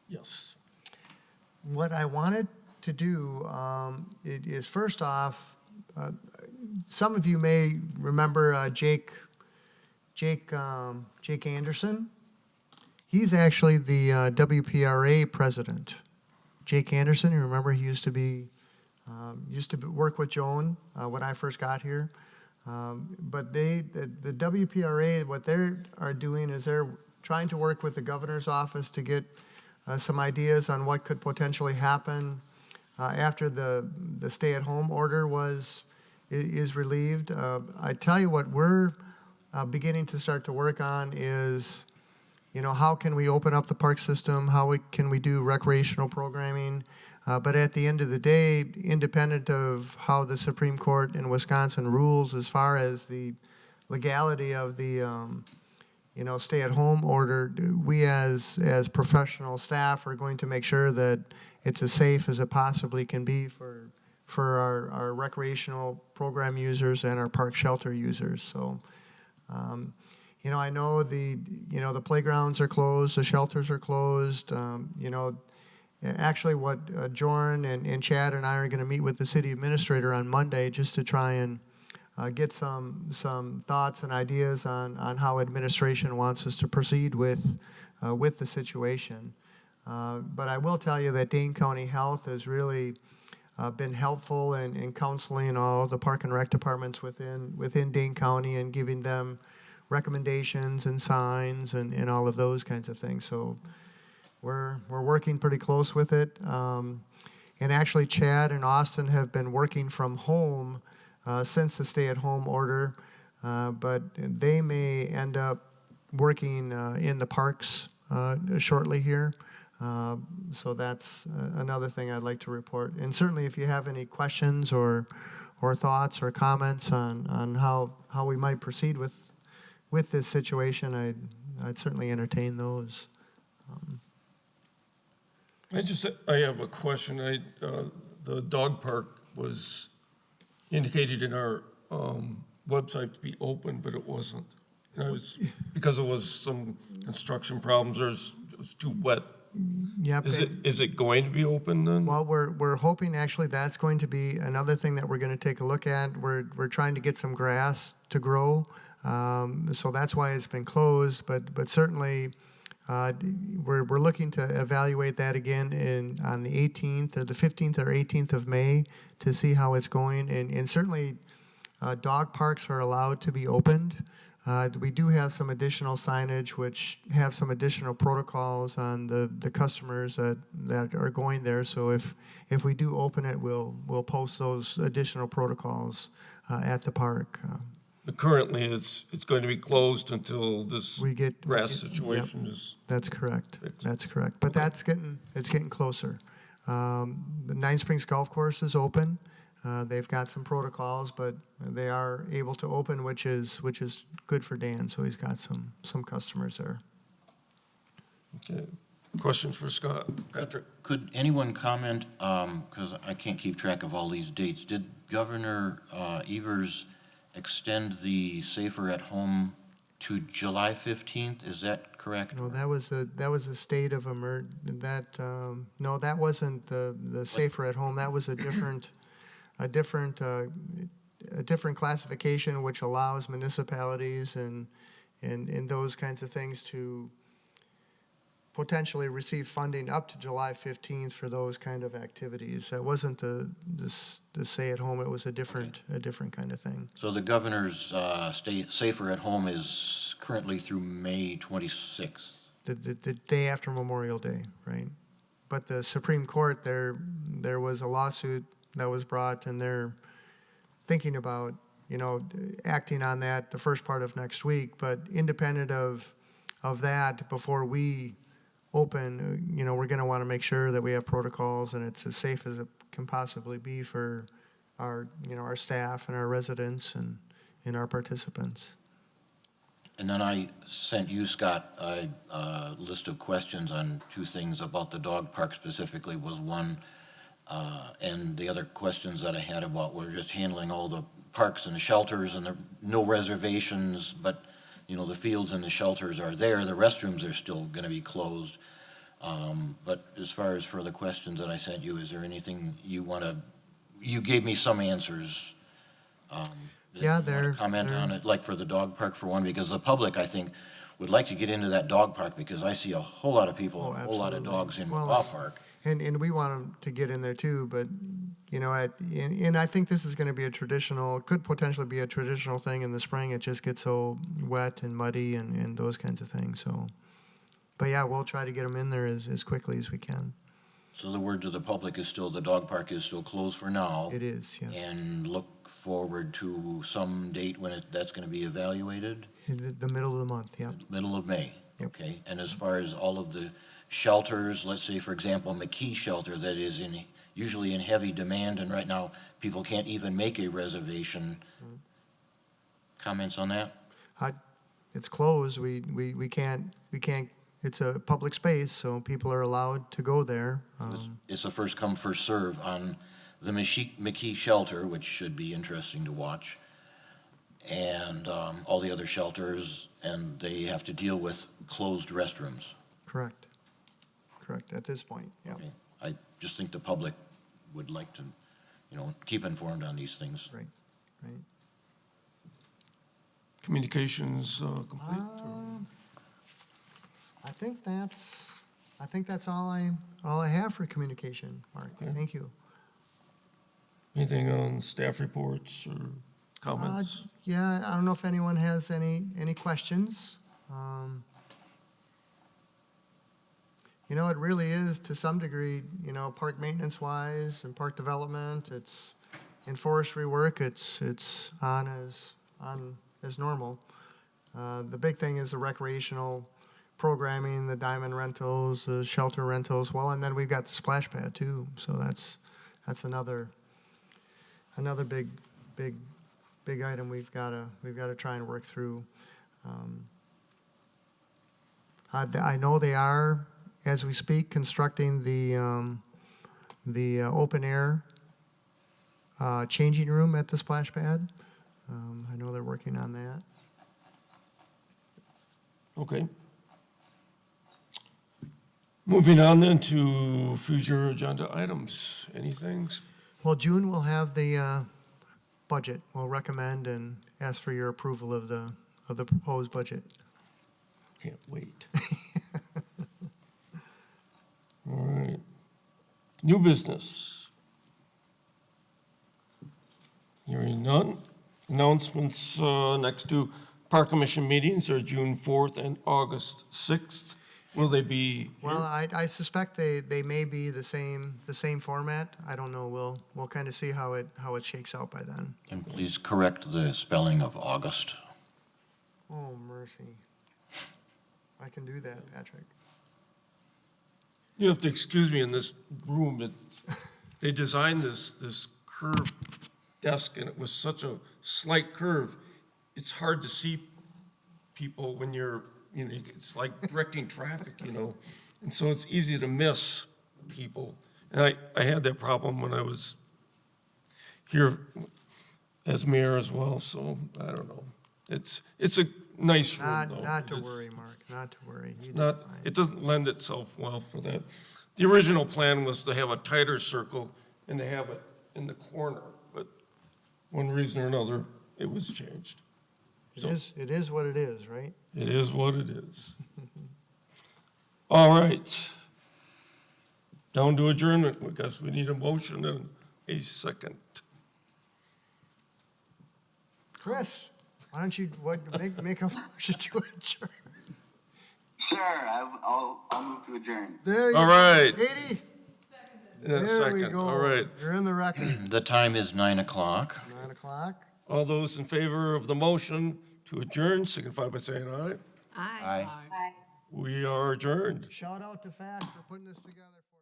Yes. What I wanted to do is first off, some of you may remember Jake Anderson. He's actually the WPRA president. Jake Anderson, you remember, he used to work with Joan when I first got here. But the WPRA, what they are doing is they're trying to work with the governor's office to get some ideas on what could potentially happen after the stay-at-home order is relieved. I tell you what we're beginning to start to work on is, how can we open up the park system? How can we do recreational programming? But at the end of the day, independent of how the Supreme Court in Wisconsin rules as far as the legality of the stay-at-home order, we as professional staff are going to make sure that it's as safe as it possibly can be for our recreational program users and our park shelter users. So, I know the playgrounds are closed, the shelters are closed. Actually, what Jorn and Chad and I are going to meet with the city administrator on Monday just to try and get some thoughts and ideas on how administration wants us to proceed with the situation. But I will tell you that Dane County Health has really been helpful in counseling all the park and rec departments within Dane County and giving them recommendations and signs and all of those kinds of things. So we're working pretty close with it. And actually, Chad and Austin have been working from home since the stay-at-home order, but they may end up working in the parks shortly here. So that's another thing I'd like to report. And certainly if you have any questions or thoughts or comments on how we might proceed with this situation, I'd certainly entertain those. I have a question. The dog park was indicated in our website to be open, but it wasn't. And it was because it was some construction problems, it was too wet. Yep. Is it going to be open then? Well, we're hoping actually that's going to be another thing that we're going to take a look at. We're trying to get some grass to grow, so that's why it's been closed. But certainly, we're looking to evaluate that again on the 18th or the 15th or 18th of May to see how it's going. And certainly, dog parks are allowed to be opened. We do have some additional signage which have some additional protocols on the customers that are going there. So if we do open it, we'll post those additional protocols at the park. But currently, it's going to be closed until this grass yep, situation is. That's correct. fixed. That's correct. But it's getting closer. The Nine Springs Golf Course is open. They've got some protocols, but they are able to open, which is good for Dan. So he's got some customers there. Okay. Questions for Scott? Patrick? Could anyone comment, because I can't keep track of all these dates, did Governor Evers extend the Safer at Home to July 15th? Is that correct? No, that was a state of no, that wasn't the Safer at Home. That was a different classification which allows municipalities and those kinds of things to potentially receive funding up to July 15th for those kind of activities. That wasn't the stay at home. It was a different kind of thing. So the governor's Safer at Home is currently through May 26th. The day after Memorial Day, right? But the Supreme Court, there was a lawsuit that was brought, and they're thinking about, acting on that the first part of next week. But independent of that, before we open, we're going to want to make sure that we have protocols and it's as safe as it can possibly be for our staff and our residents and our participants. And then I sent you, Scott, a list of questions on two things about the dog park specifically was one. And the other questions that I had about were just handling all the parks and the shelters and no reservations, but, the fields and the shelters are there. The restrooms are still going to be closed. But as far as for the questions that I sent you, is there anything you gave me some answers. Yeah, Comment on it, like for the dog park for one, because the public, I think, would like to get into that dog park because I see a whole lot of people, a whole lot of absolutely. dogs in the Well, dog park. And we want them to get in there too, but, and I think this is going to be could potentially be a traditional thing in the spring. It just gets so wet and muddy and those kinds of things, so. But yeah, we'll try to get them in there as quickly as we can. So the word to the public is still, the dog park is still closed for now. It is, yes. And look forward to some date when that's going to be evaluated? In the middle of the month, yeah. Middle of May? Yep. Okay. And as far as all of the shelters, let's say, for example, McKee Shelter that is usually in heavy demand, and right now people can't even make a reservation. Comments on that? It's closed. We can't, it's a public space, so people are allowed to go there. It's a first come, first serve on the McKee Shelter, which should be interesting to watch, and all the other shelters, and they have to deal with closed restrooms. Correct, at this point, yeah. Okay. I just think the public would like to, keep informed on these things. Right. Communications complete? I think that's all I have for communication, Mark. Okay. Thank you. Anything on staff reports or comments? Yeah, I don't know if anyone has any questions. It really is to some degree, park maintenance wise and park development. It's in forestry work. It's on as normal. The big thing is the recreational programming, the diamond rentals, the shelter rentals, well, and then we've got the splash pad too, so that's another big item we've gotta try and work through. I know they are, as we speak, constructing the open air changing room at the splash pad. I know they're working on that. Okay. Moving on then to future agenda items. Anything? Well, June we'll have the budget. We'll recommend and ask for your approval of the proposed budget. Can't wait. All right. New business. Hearing none. Announcements next to Park Commission meetings are June 4th and August 6th. Will they be Well, I suspect they may be the same format. I don't know. We'll kind of see how it shakes out by then. And please correct the spelling of August. Oh, mercy. I can do that, Patrick. You have to excuse me in this room. They designed this curved desk, and it was such a slight curve. It's hard to see people when it's like directing traffic, and so it's easy to miss people. And I had that problem when I was here as mayor as well, so I don't know. It's a nice room, though. Not to worry, Mark, not to worry. You did Not, fine. it doesn't lend itself well for that. The original plan was to have a tighter circle and to have it in the corner, but one reason or another, it was changed. It is what it is, right? It is what it is. All right. Down to adjournment. I guess we need a motion and a second. Chris, why don't you make a motion to adjourn? Sure, I'll move to adjourn. There you All go. right. Katie? And a There we second. go. All right. You're in the record. The time is 9 o'clock. 9 o'clock. All those in favor of the motion to adjourn, signify by saying aye. Aye. Aye. We are adjourned. Shout out to FAST for putting this together for